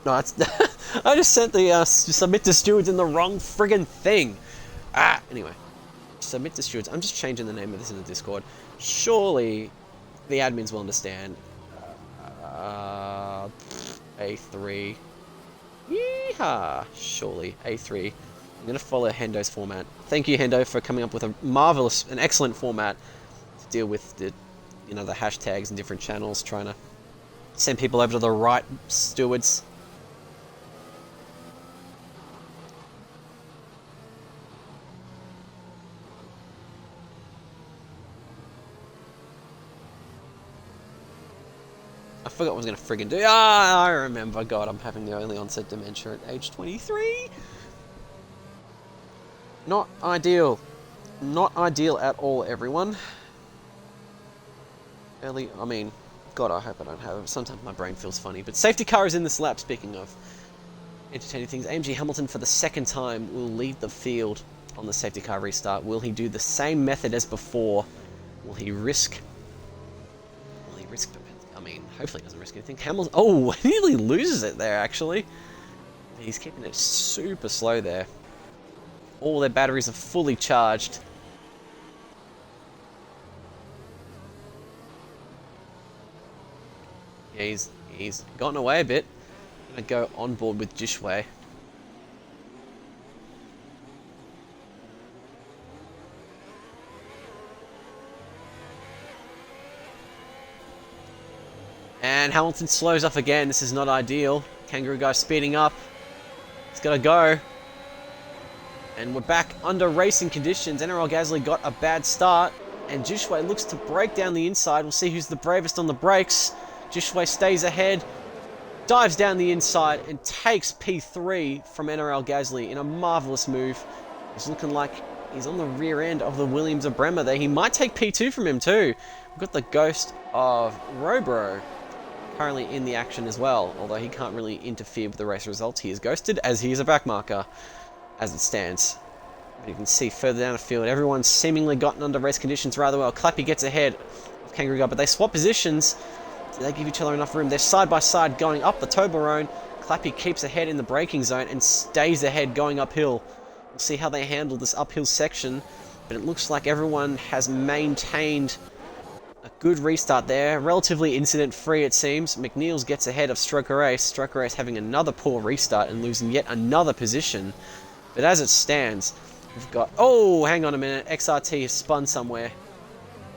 No, it's I just sent the submit to stewards in the wrong friggin' thing. Anyway. Submit to stewards. I'm just changing the name of this in the Discord. Surely the admins will understand. A3. Yeehaw! Surely. A3. I'm going to follow Hendo's format. Thank you, Hendo, for coming up with a marvelous, an excellent format to deal with the, the hashtags and different channels, trying to send people over to the right stewards. I forgot what I was going to friggin' do. I remember. God, I'm having the early onset dementia at age 23. Not ideal. Not ideal at all, everyone. God, I hope I don't have it. Sometimes my brain feels funny. But safety car is in this lap, speaking of entertaining things. AMG Hamilton, for the second time, will lead the field on the safety car restart. Will he do the same method as before? Will he risk... hopefully he doesn't risk anything. Hamilton... Oh, he nearly loses it there, actually. He's keeping it super slow there. All their batteries are fully charged. Yeah, he's gotten away a bit. I'm going to go on board with Jishway. And Hamilton slows off again. This is not ideal. Kangaroo Guy speeding up. He's got to go. And we're back under racing conditions. NRL Gasly got a bad start. And Jishway looks to break down the inside. We'll see who's the bravest on the brakes. Jishway stays ahead. Dives down the inside and takes P3 from NRL Gasly in a marvellous move. He's looking like he's on the rear end of the Williams of Bremer there. He might take P2 from him too. We've got the ghost of Robro currently in the action as well, although he can't really interfere with the race results. He is ghosted as he is a backmarker as it stands. But you can see further down the field, everyone's seemingly gotten under race conditions rather well. Clappy gets ahead of Kangaroo Guy, but they swap positions. Do they give each other enough room? They're side by side going up the Toblerone. Clappy keeps ahead in the braking zone and stays ahead going uphill. We'll see how they handle this uphill section, but it looks like everyone has maintained a good restart there. Relatively incident-free, it seems. McNeils gets ahead of Stroker Race. Stroker Race having another poor restart and losing yet another position. But as it stands, we've got... Oh, hang on a minute. XRT has spun somewhere.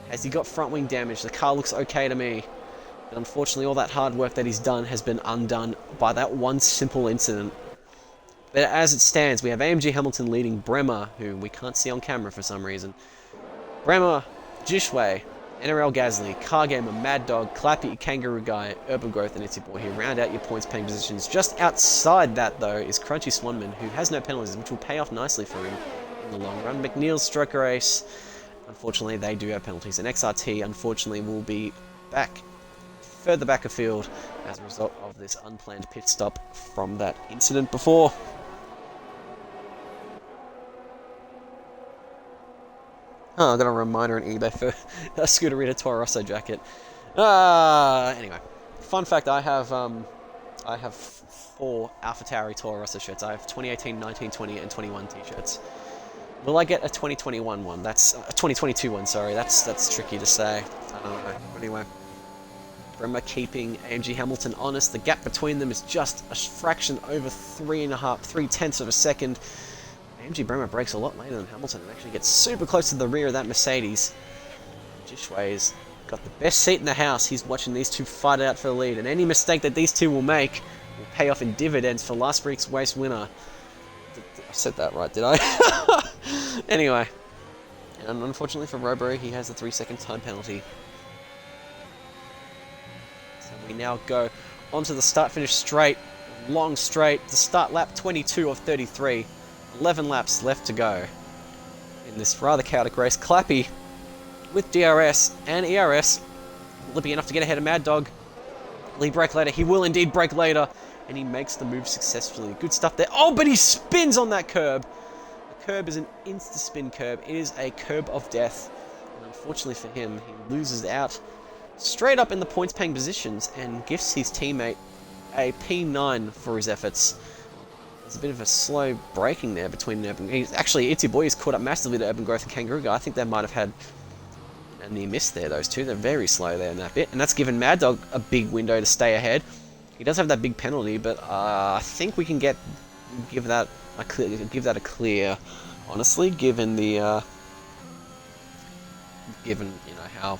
Has he got front wing damage? The car looks okay to me. But unfortunately, all that hard work that he's done has been undone by that one simple incident. But as it stands, we have AMG Hamilton leading Bremer, who we can't see on camera for some reason. Bremer, Jishway, NRL Gasly, Car Gamer, Mad Dog, Clappy, Kangaroo Guy, Urban Growth, and It's Your Boy here. Round out your points paying positions. Just outside that, though, is Crunchy Swanman, who has no penalties, which will pay off nicely for him in the long run. McNeil's Stroker Race, unfortunately, they do have penalties. And XRT, unfortunately, will be back, further back afield as a result of this unplanned pit stop from that incident before. Oh, I got a reminder on eBay for a Scooterita Toro Rosso jacket. Anyway, fun fact: I have 4 AlphaTauri Toro Rosso shirts. I have 2018, 19, 20, and 21 t-shirts. Will I get a 2021 one? That's a 2022 one. Sorry, that's tricky to say. I don't know. Anyway, Bremer keeping AMG Hamilton honest. The gap between them is just a fraction over 3.5 of a second. AMG Bremer brakes a lot later than Hamilton and actually gets super close to the rear of that Mercedes. Jishway's got the best seat in the house. He's watching these two fight out for the lead, and any mistake that these two will make will pay off in dividends for last week's race winner. I said that right, did I? Anyway, and unfortunately for Robro, he has a 3-second time penalty. So we now go onto the start-finish straight, long straight, the start lap 22 of 33. 11 laps left to go in this rather chaotic race. Clappy with DRS and ERS. Will it be enough to get ahead of Mad Dog? Will he brake later? He will indeed brake later, and he makes the move successfully. Good stuff there. Oh, but he spins on that curb. The curb is an insta-spin curb. It is a curb of death. And unfortunately for him, he loses out straight up in the points-paying positions and gifts his teammate a P9 for his efforts. There's a bit of a slow braking there between Urban... Actually, It's Your Boy is caught up massively to Urban Growth and Kangaroo Guy. I think they might have had a near miss there, those two. They're very slow there in that bit. And that's given Mad Dog a big window to stay ahead. He does have that big penalty, but I think we can give that a clear, honestly, given the given, you know, how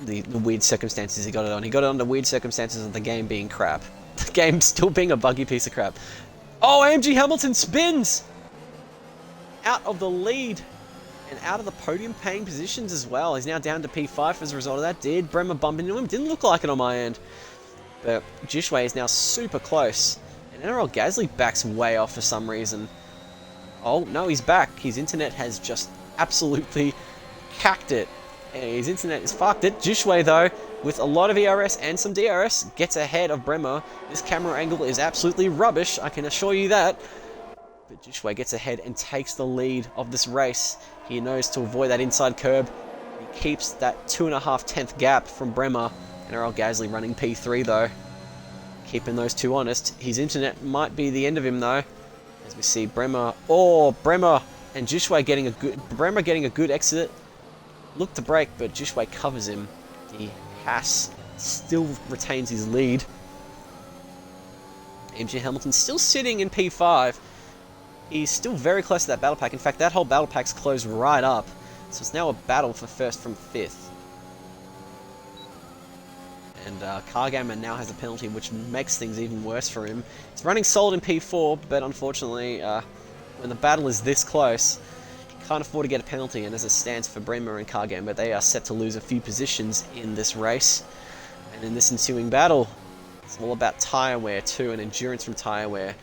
the weird circumstances he got it on. He got it under weird circumstances of the game being crap. The game still being a buggy piece of crap. Oh, AMG Hamilton spins! Out of the lead and out of the podium paying positions as well. He's now down to P5 as a result of that. Did Bremer bump into him? Didn't look like it on my end. But Jishway is now super close. And NRL Gasly backs way off for some reason. Oh, no, he's back. His internet has just absolutely cacked it. His internet is fucked it. Jishway, though, with a lot of ERS and some DRS, gets ahead of Bremer. This camera angle is absolutely rubbish, I can assure you that. But Jishway gets ahead and takes the lead of this race. He knows to avoid that inside curb. He keeps that 2.5 gap from Bremer. NRL Gasly running P3, though. Keeping those two honest. His internet might be the end of him, though. As we see Bremer... Oh, Bremer and Jishway getting a good... Bremer getting a good exit. Look to brake, but Jishway covers him. The Haas still retains his lead. AMG Hamilton still sitting in P5. He's still very close to that battle pack. In fact, that whole battle pack's closed right up. So it's now a battle for first from fifth. And Cargamer now has a penalty, which makes things even worse for him. He's running solid in P4, but unfortunately, when the battle is this close, he can't afford to get a penalty. And as it stands for Bremer and Cargamer, they are set to lose a few positions in this race. And in this ensuing battle, it's all about tyre wear too, and endurance from tyre wear.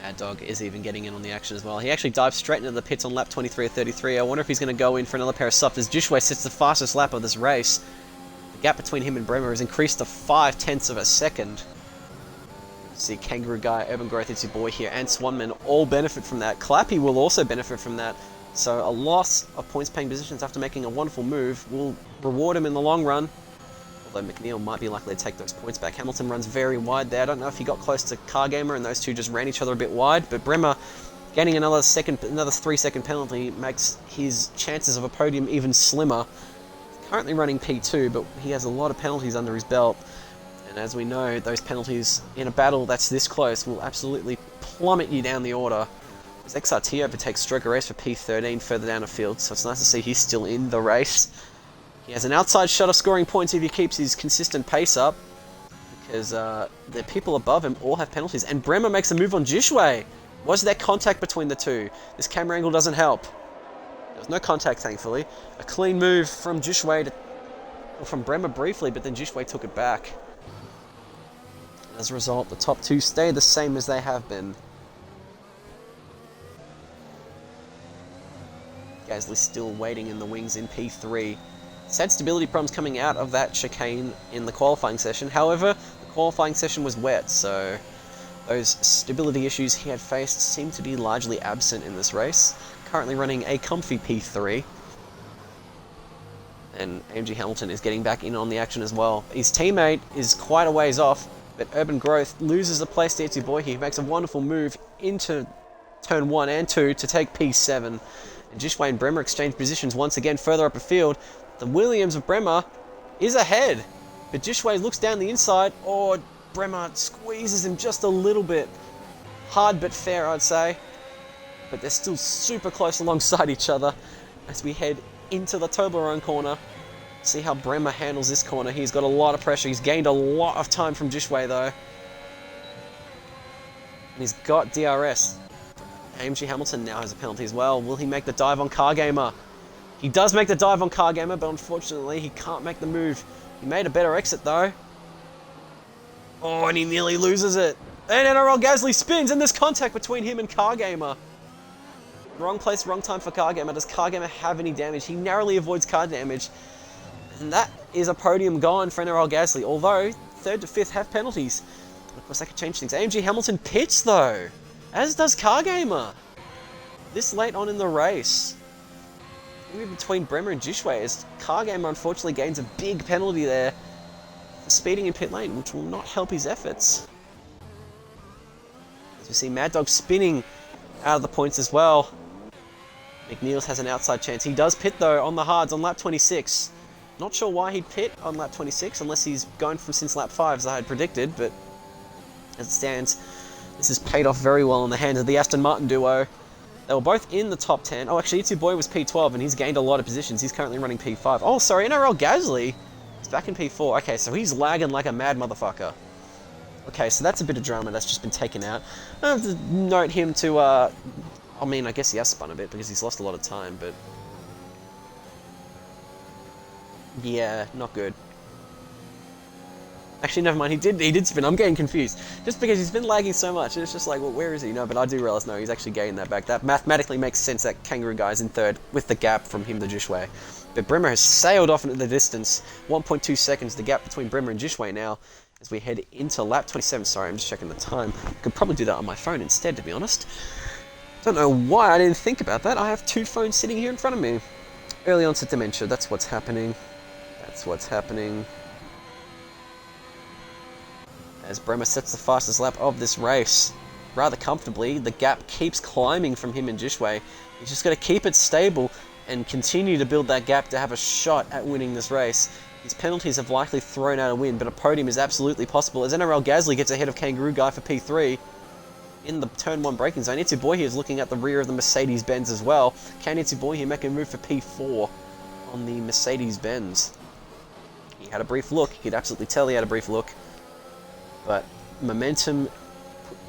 Mad Dog is even getting in on the action as well. He actually dives straight into the pits on lap 23 or 33. I wonder if he's going to go in for another pair of softs as Jushwe sits the fastest lap of this race. The gap between him and Bremer has increased to 0.5 of a second. See Kangaroo Guy, Urban Growth, It's Your Boy here, and Swanman all benefit from that. Clappy will also benefit from that. So a loss of points paying positions after making a wonderful move will reward him in the long run. Although McNeil might be likely to take those points back. Hamilton runs very wide there. I don't know if he got close to Cargamer and those two just ran each other a bit wide, but Bremer getting another 3-second penalty makes his chances of a podium even slimmer. He's currently running P2, but he has a lot of penalties under his belt. And as we know, those penalties in a battle that's this close will absolutely plummet you down the order. As XRT overtakes Stroker Race for P13 further down the field, so it's nice to see he's still in the race. He has an outside shot of scoring points if he keeps his consistent pace up, because the people above him all have penalties. And Bremer makes a move on Jushwe. Was there contact between the two? This camera angle doesn't help. There was no contact, thankfully. A clean move from Jushwe from Bremer briefly, but then Jushwe took it back. And as a result, the top two stay the same as they have been. Gasly still waiting in the wings in P3. Sad stability problems coming out of that chicane in the qualifying session. However, the qualifying session was wet, so those stability issues he had faced seem to be largely absent in this race. Currently running a comfy P3. And AMG Hamilton is getting back in on the action as well. His teammate is quite a ways off, but Urban Growth loses the place to Itsy Boy. He makes a wonderful move into turn 1 and 2 to take P7. And Jushwe and Bremer exchange positions once again further up the field. The Williams of Bremer is ahead, but Jushwe looks down the inside, or Bremer squeezes him just a little bit. Hard but fair, I'd say. But they're still super close alongside each other as we head into the Toblerone corner. See how Bremer handles this corner. He's got a lot of pressure. He's gained a lot of time from Jushwe though. And he's got DRS. AMG Hamilton now has a penalty as well. Will he make the dive on Cargamer? He does make the dive on Cargamer, but unfortunately he can't make the move. He made a better exit though. Oh, and he nearly loses it. And NRL Gasly spins, and there's contact between him and Cargamer. Wrong place, wrong time for Cargamer. Does Cargamer have any damage? He narrowly avoids car damage. And that is a podium gone for NRL Gasly, although 3rd to 5th have penalties. Of course, that could change things. AMG Hamilton pits though, as does Cargamer. This late on in the race. Maybe between Bremer and Jushwe, as Cargamer unfortunately gains a big penalty there for speeding in pit lane, which will not help his efforts. As we see Mad Dog spinning out of the points as well. McNeils has an outside chance. He does pit though on the hards on lap 26. Not sure why he'd pit on lap 26 unless he's going from since lap 5 as I had predicted, but as it stands, this has paid off very well in the hands of the Aston Martin duo. They were both in the top 10. Oh, actually, Itsy Boy was P12 and he's gained a lot of positions. He's currently running P5. Oh, sorry, NRL Gasly is back in P4. Okay, so he's lagging like a mad motherfucker. Okay, so that's a bit of drama that's just been taken out. I have to note him to, I mean, I guess he has spun a bit because he's lost a lot of time, but yeah, not good. Actually, never mind, he did spin. I'm getting confused. Just because he's been lagging so much, and it's just like, well, where is he? No, but I do realize, no, he's actually gained that back. That mathematically makes sense that Kangaroo Guy's in 3rd with the gap from him to Jushwe. But Bremer has sailed off into the distance. 1.2 seconds, the gap between Bremer and Jushwe now, as we head into lap 27. Sorry, I'm just checking the time. Could probably do that on my phone instead, to be honest. Don't know why I didn't think about that. I have 2 phones sitting here in front of me. Early onset dementia, that's what's happening. That's what's happening. As Bremer sets the fastest lap of this race, rather comfortably. The gap keeps climbing from him and Jushwe. He's just got to keep it stable and continue to build that gap to have a shot at winning this race. His penalties have likely thrown out a win, but a podium is absolutely possible as NRL Gasly gets ahead of Kangaroo Guy for P3. in the turn 1 braking zone. It's your boy here is looking at the rear of the Mercedes-Benz as well. Can It's your boy here make a move for P4 on the Mercedes-Benz? He had a brief look. You could absolutely tell he had a brief look. But momentum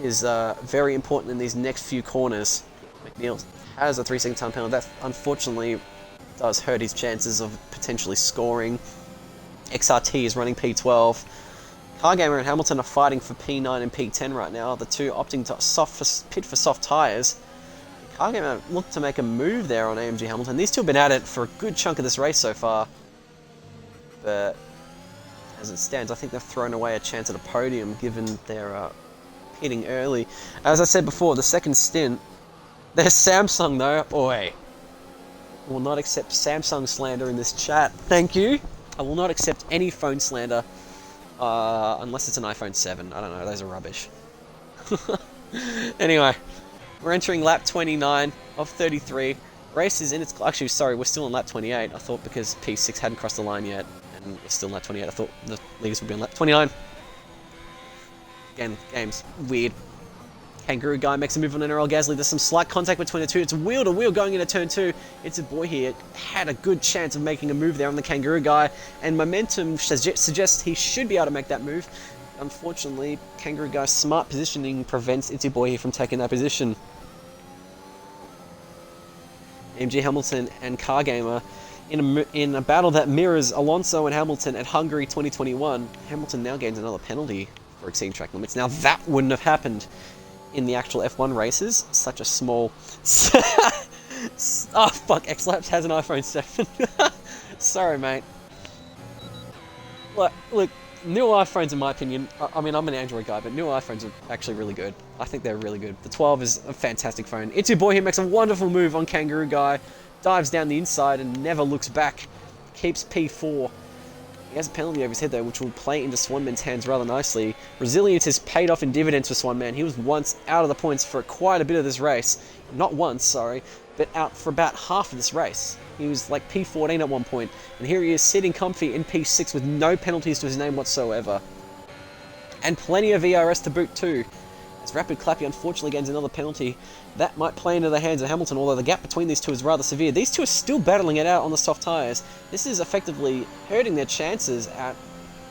is very important in these next few corners. McNeil has a 3-second time penalty. That unfortunately does hurt his chances of potentially scoring. XRT is running P12. Cargamer and Hamilton are fighting for P9 and P10 right now. The two opting to pit for soft tyres. Cargamer looked to make a move there on AMG Hamilton. These two have been at it for a good chunk of this race so far. But as it stands, I think they've thrown away a chance at a podium given their pitting early. As I said before, the second stint, there's Samsung though. Boy, I will not accept Samsung slander in this chat. Thank you. I will not accept any phone slander unless it's an iPhone 7. I don't know, those are rubbish. Anyway, we're entering lap 29 of 33. Race is in its... Actually, sorry, we're still on lap 28. I thought because P6 hadn't crossed the line yet, and we're still on lap 28, I thought the leaders would be on lap 29. Again, game's weird. Kangaroo Guy makes a move on NRL Gasly. There's some slight contact between the two. It's wheel to wheel going into turn 2. It's a boy here. Had a good chance of making a move there on the Kangaroo Guy. And momentum suggests he should be able to make that move. Unfortunately, Kangaroo Guy's smart positioning prevents It's Your Boy here from taking that position. AMG Hamilton and Cargamer in a battle that mirrors Alonso and Hamilton at Hungary 2021. Hamilton now gains another penalty for exceeding track limits. Now that wouldn't have happened in the actual F1 races. Such a small... Oh fuck, X-Labs has an iPhone 7. Sorry mate. Look, new iPhones in my opinion, I mean I'm an Android guy, but new iPhones are actually really good. I think they're really good. The 12 is a fantastic phone. It's Your Boy here makes a wonderful move on Kangaroo Guy, dives down the inside and never looks back, keeps P4. He has a penalty over his head though, which will play into Swanman's hands rather nicely. Resilience has paid off in dividends for Swanman. He was once out of the points for quite a bit of this race. Not once, sorry, but out for about half of this race. He was like P14 at one point, and here he is sitting comfy in P6 with no penalties to his name whatsoever. And plenty of ERS to boot too. As Rapid Clappy unfortunately gains another penalty, that might play into the hands of Hamilton, although the gap between these two is rather severe. These two are still battling it out on the soft tyres. This is effectively hurting their chances at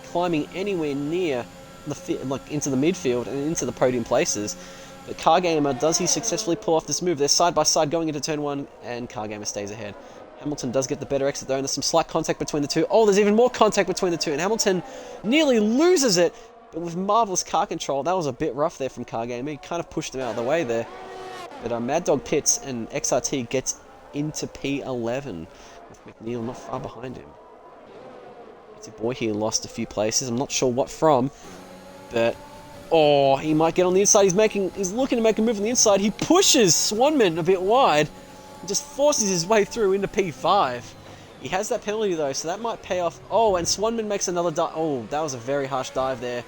climbing anywhere near the into the midfield and into the podium places. But Cargamer, does he successfully pull off this move? They're side by side going into turn 1, and Cargamer stays ahead. Hamilton does get the better exit though, and there's some slight contact between the two. Oh, there's even more contact between the two, and Hamilton nearly loses it. But with marvellous car control, that was a bit rough there from Cargamer. He kind of pushed him out of the way there. But Mad Dog pits and XRT gets into P11 with McNeil not far behind him. It's a boy here lost a few places. I'm not sure what from, but oh, he might get on the inside. He's looking to make a move on the inside. He pushes Swanman a bit wide and just forces his way through into P5. He has that penalty though, so that might pay off. Oh, and Swanman makes another dive. Oh, that was a very harsh dive there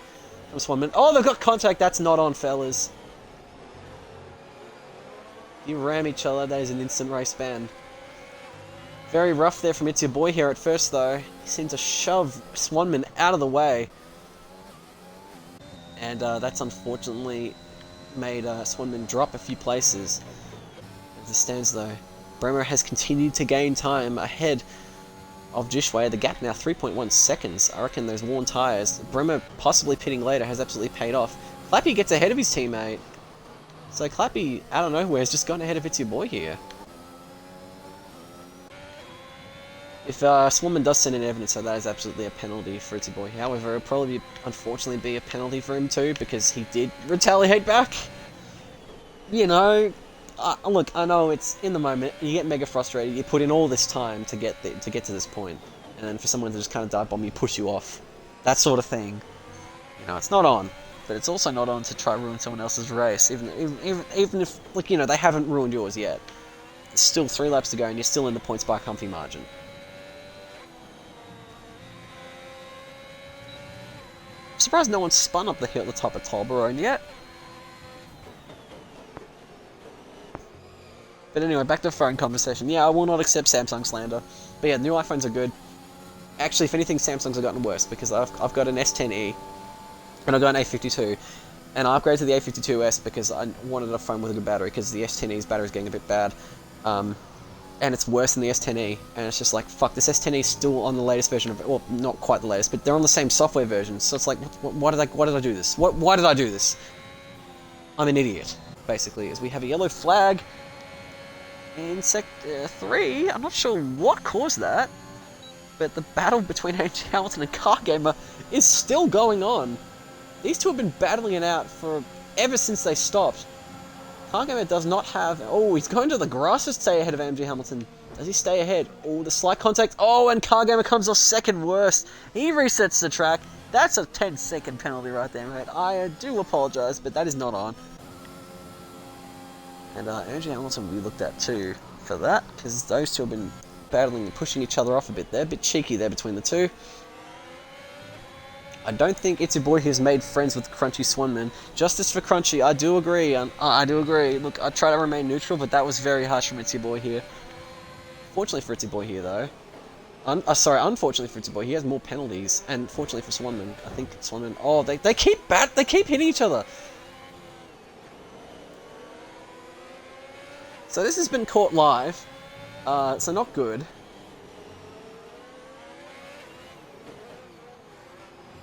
from Swanman. Oh, they've got contact. That's not on, fellas. You ram each other, that is an instant race ban. Very rough there from It's Your Boy here at first though. He seemed to shove Swanman out of the way. And that's unfortunately made Swanman drop a few places. As it stands though, Bremer has continued to gain time ahead of Jishway. The gap now 3.1 seconds. I reckon those worn tyres. Bremer possibly pitting later has absolutely paid off. Clappy gets ahead of his teammate. So Clappy, out of nowhere, has just gone ahead of It's Your Boy here. If Swanman does send in evidence, so that is absolutely a penalty for It's Your Boy. However, it'll probably unfortunately be a penalty for him too, because he did retaliate back. You know, look, I know it's in the moment, you get mega frustrated, you put in all this time to get to this point, and then for someone to just kind of dive bomb you, push you off, that sort of thing. You know, it's not on. But it's also not on to try to ruin someone else's race, even if, like, you know, they haven't ruined yours yet. There's still 3 laps to go, and you're still in the points by a comfy margin. I'm surprised no one's spun up the hill at the top of Tolbarone yet. But anyway, back to the phone conversation. Yeah, I will not accept Samsung slander. But yeah, new iPhones are good. Actually, if anything, Samsung's have gotten worse, because I've got an S10e. And I've got an A52, And I upgraded to the A52S because I wanted a phone with a good battery, because the S10e's battery is getting a bit bad. And it's worse than the S10e, and it's just like, fuck, this S10e is still on the latest version of it. Well, not quite the latest, but they're on the same software version, so it's like, why did I do this? Why did I do this? I'm an idiot, basically, as we have a yellow flag in Sector 3. I'm not sure what caused that, but the battle between AJ Hamilton and Car Gamer is still going on. These two have been battling it out for ever since they stopped. Car Gamer does not have... Oh, he's going to the grass to stay ahead of AMG Hamilton. Does he stay ahead? Oh, the slight contact. Oh, and Car Gamer comes off second worst. He resets the track. That's a 10-second penalty right there, mate. I do apologise, but that is not on. And AMG Hamilton will be looked at too for that, because those two have been battling and pushing each other off a bit there. A bit cheeky there between the two. I don't think It's Your Boy has made friends with Crunchy Swanman. Justice for Crunchy, I do agree. I do agree. Look, I try to remain neutral, but that was very harsh from It's Your Boy here. Fortunately for It's Your Boy here, though. Unfortunately for It's Your Boy, he has more penalties. And fortunately for Swanman, I think Swanman... Oh, they keep hitting each other. So this has been caught live. So not good.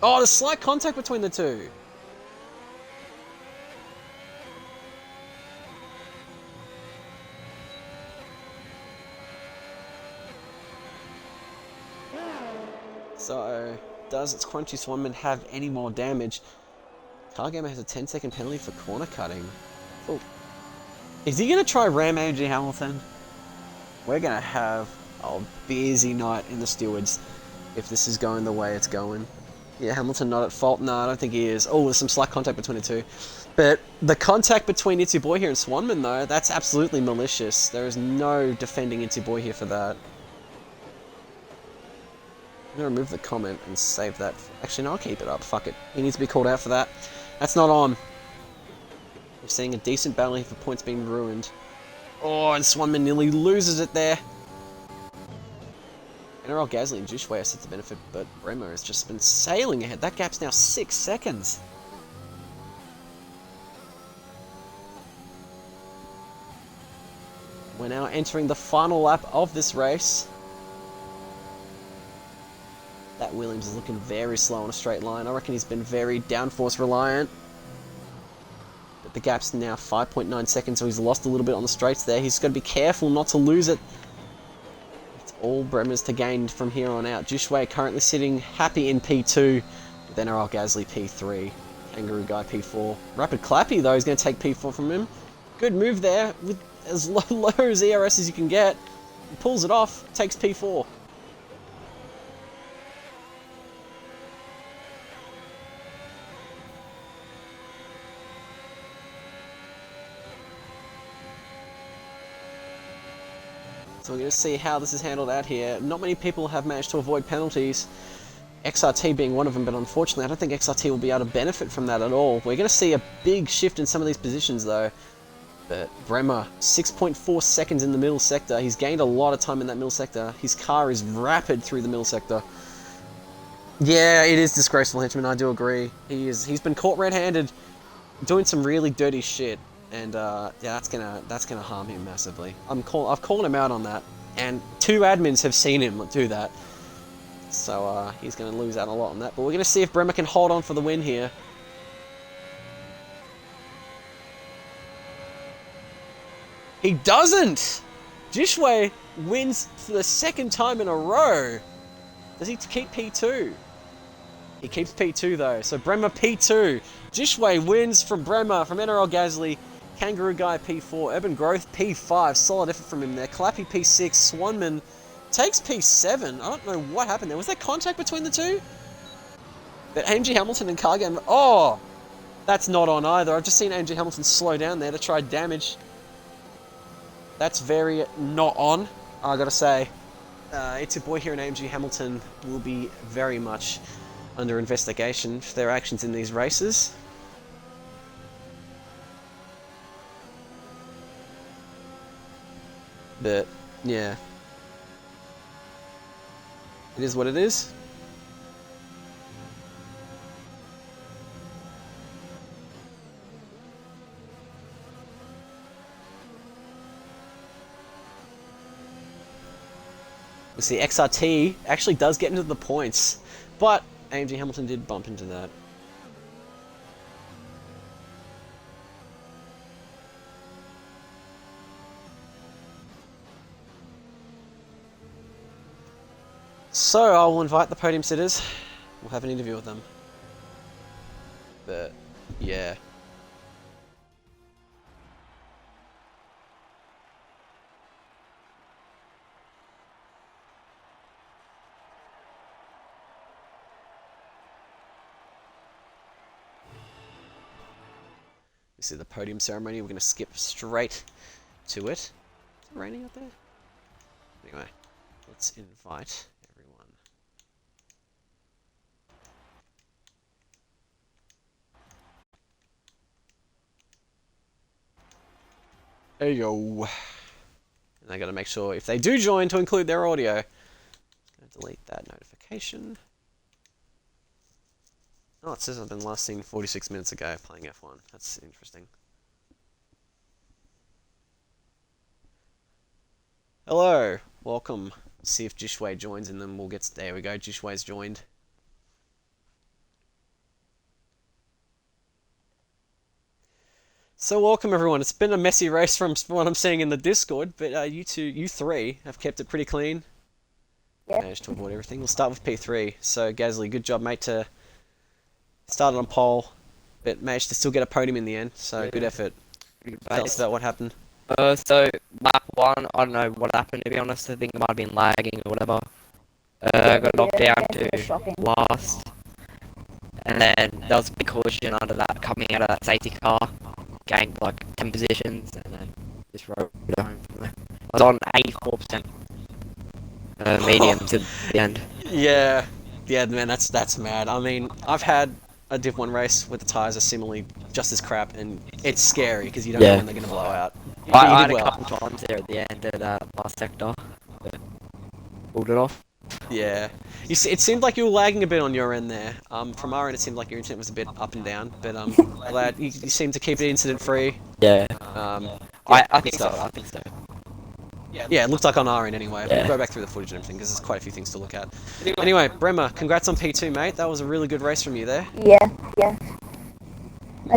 Oh, there's slight contact between the two. So, does its Crunchy Swanman have any more damage? Car Gamer has a 10-second penalty for corner cutting. Oh. Is he going to try ram AMG Hamilton? We're going to have a busy night in the stewards if this is going the way it's going. Yeah, Hamilton not at fault. No, I don't think he is. Oh, there's some slight contact between the two. But the contact between It's Your Boy here and Swanman, though, that's absolutely malicious. There is no defending It's Your Boy here for that. I'm going to remove the comment and save that. Actually, no, I'll keep it up. Fuck it. He needs to be called out for that. That's not on. We're seeing a decent battle here for points being ruined. Oh, and Swanman nearly loses it there. NRL Gasly and Jushway are set to benefit, but Bremo has just been sailing ahead. That gap's now 6 seconds. We're now entering the final lap of this race. That Williams is looking very slow on a straight line. I reckon he's been very downforce reliant. But the gap's now 5.9 seconds, so he's lost a little bit on the straights there. He's got to be careful not to lose it. All Bremers to gain from here on out. Jushway currently sitting happy in P2, with NRL Gasly P3, Kangaroo Guy P4. Rapid Clappy, though, is going to take P4 from him. Good move there, with as low as ERS as you can get. He pulls it off, takes P4. So we're going to see how this is handled out here. Not many people have managed to avoid penalties, XRT being one of them, but unfortunately I don't think XRT will be able to benefit from that at all. We're going to see a big shift in some of these positions though. But Bremer, 6.4 seconds in the middle sector. He's gained a lot of time in that middle sector. His car is rapid through the middle sector. Yeah, it is disgraceful, Henchman, I do agree. He's been caught red-handed doing some really dirty shit. And yeah, that's gonna harm him massively. I've called him out on that, and 2 admins have seen him do that. So he's gonna lose out a lot on that. But we're gonna see if Bremer can hold on for the win here. He doesn't. Jushway wins for the 2nd time in a row. Does he keep P2? He keeps P2 though. So Bremer P2. Jushway wins from Bremer from NRL Gasly. Kangaroo Guy P4, Urban Growth P5, solid effort from him there. Clappy P6, Swanman takes P7. I don't know what happened there. Was there contact between the two? But AMG Hamilton and Car Gamer, oh, that's not on either. I've just seen AMG Hamilton slow down there to try damage. That's very not on, I gotta say. It's Your Boy here and AMG Hamilton will be very much under investigation for their actions in these races. But, yeah. It is what it is. see, XRT actually does get into the points, but AMG Hamilton did bump into that. So I will invite the podium sitters. We'll have an interview with them. But yeah. This is the podium ceremony. We're going to skip straight to it. Is it raining out there? Anyway, let's invite everyone. There you go. And I got to make sure if they do join to include their audio. I'm going to delete that notification. Oh, it says I've been last seen 46 minutes ago playing F1. That's interesting. Hello, welcome. See if Jishway joins and then we'll get... There we go, Jishway's joined. So welcome everyone. It's been a messy race from what I'm seeing in the Discord, but you three have kept it pretty clean. Yeah. Managed to avoid everything. We'll start with P3. So Gasly, good job mate to... Started on pole, but managed to still get a podium in the end, so yeah. Good effort. Tell us about what happened. So, lap 1, I don't know what happened to be honest, I think it might have been lagging or whatever. Got knocked down to last, and then there was a big caution under that, coming out of that safety car, gained like 10 positions, and then just rode home from there. I was on 84% medium to the end. Yeah, man, that's mad. I mean, I've had a Div 1 race where the tyres are similarly just as crap, and it's scary because you don't know when they're going to blow out. I had a couple times there at the end of that last sector, but pulled it off. Yeah. You see, it seemed like you were lagging a bit on your end there. From our end, it seemed like your internet was a bit up and down, but I'm glad you seem to keep it incident-free. Yeah. I think so. I think so. Yeah, it looked like on our end anyway. Yeah. We'll go back through the footage and everything because there's quite a few things to look at. Anyway, Bremer, congrats on P2, mate. That was a really good race from you there. Yeah.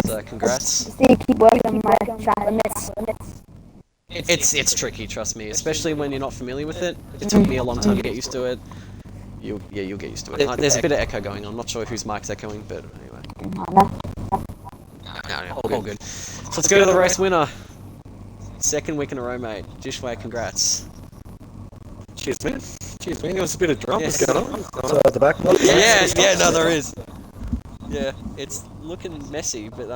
So, congrats. Keep working on my track limits. It's tricky, trust me, especially when you're not familiar with it. It took me a long time to get used to it. You'll get used to it. There's a bit of echo going on. I'm not sure whose mic's echoing, but anyway. No, all good. So let's go to the race winner. Second week in a row, mate. Jishway, congrats. Cheers, man. There was a bit of dramas going on. At the back. Yeah, no, there is. Yeah, it's looking messy, but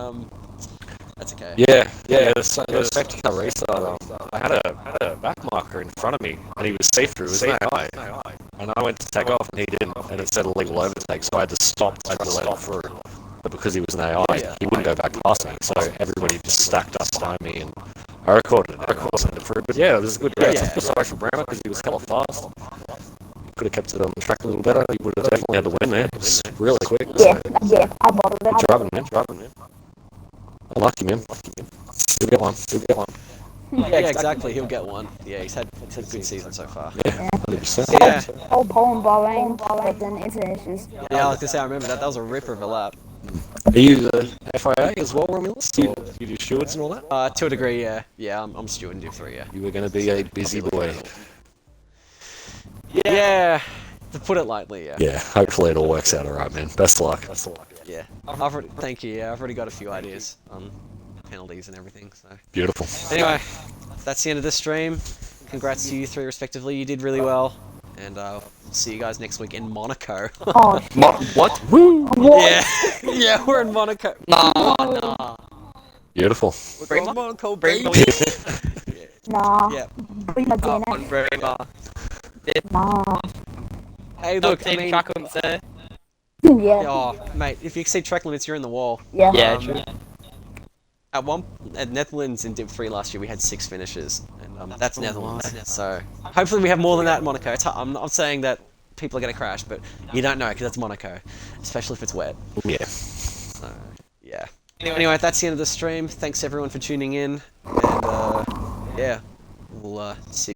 that's okay. Yeah. It was a safety car race. I had a back marker in front of me, and he was see-through. It was an AI. And I went to take off, and he didn't. And it said illegal overtake, so I had to stop. I had to let through. But because he was an AI, he wouldn't go back past me. So everybody just stacked up behind me, and I recorded it through. But yeah, it was a good race. I feel sorry for Bremer because he was hella fast. Could have kept it on the track a little better. He would have definitely had the win there. It was really quick. Yeah, I bottled it. Driving, man. I like you, man. You'll get one. Yeah, exactly. He'll get one. Yeah, he's had a good season so far. Yeah, 100%. Yeah. Old pole in Bahrain, but then internet issues. Yeah, I was gonna say I remember that. That was a ripper of a lap. Are you the FIA as well, Romulus? You do stewards and all that? To a degree, yeah. Yeah, I'm steward in Div 3, yeah. You were going to be a busy boy. Yeah, to put it lightly, yeah. Yeah, hopefully it all works out alright, man. Best of luck. Yeah. Thank you, yeah. I've already got a few ideas on penalties and everything, so. Beautiful. Anyway, that's the end of this stream. Congrats to you three respectively. You did really well. And see you guys next week in Monaco. Oh, what? Woo! Yeah, we're in Monaco. Nah. Beautiful. We're in Monaco, baby. nah. Yeah. Bring my DNF. Nah. Hey, look, I mean... track limits there. Yeah. Oh, mate, if you exceed track limits, you're in the wall. Yeah. True. At Netherlands in Div 3 last year, we had 6 finishes, and that's Netherlands. So hopefully we have more than that in Monaco. I'm not saying that people are going to crash, but you don't know because that's Monaco, especially if it's wet. Yeah. So yeah. Anyway, that's the end of the stream. Thanks everyone for tuning in, and yeah, we'll see.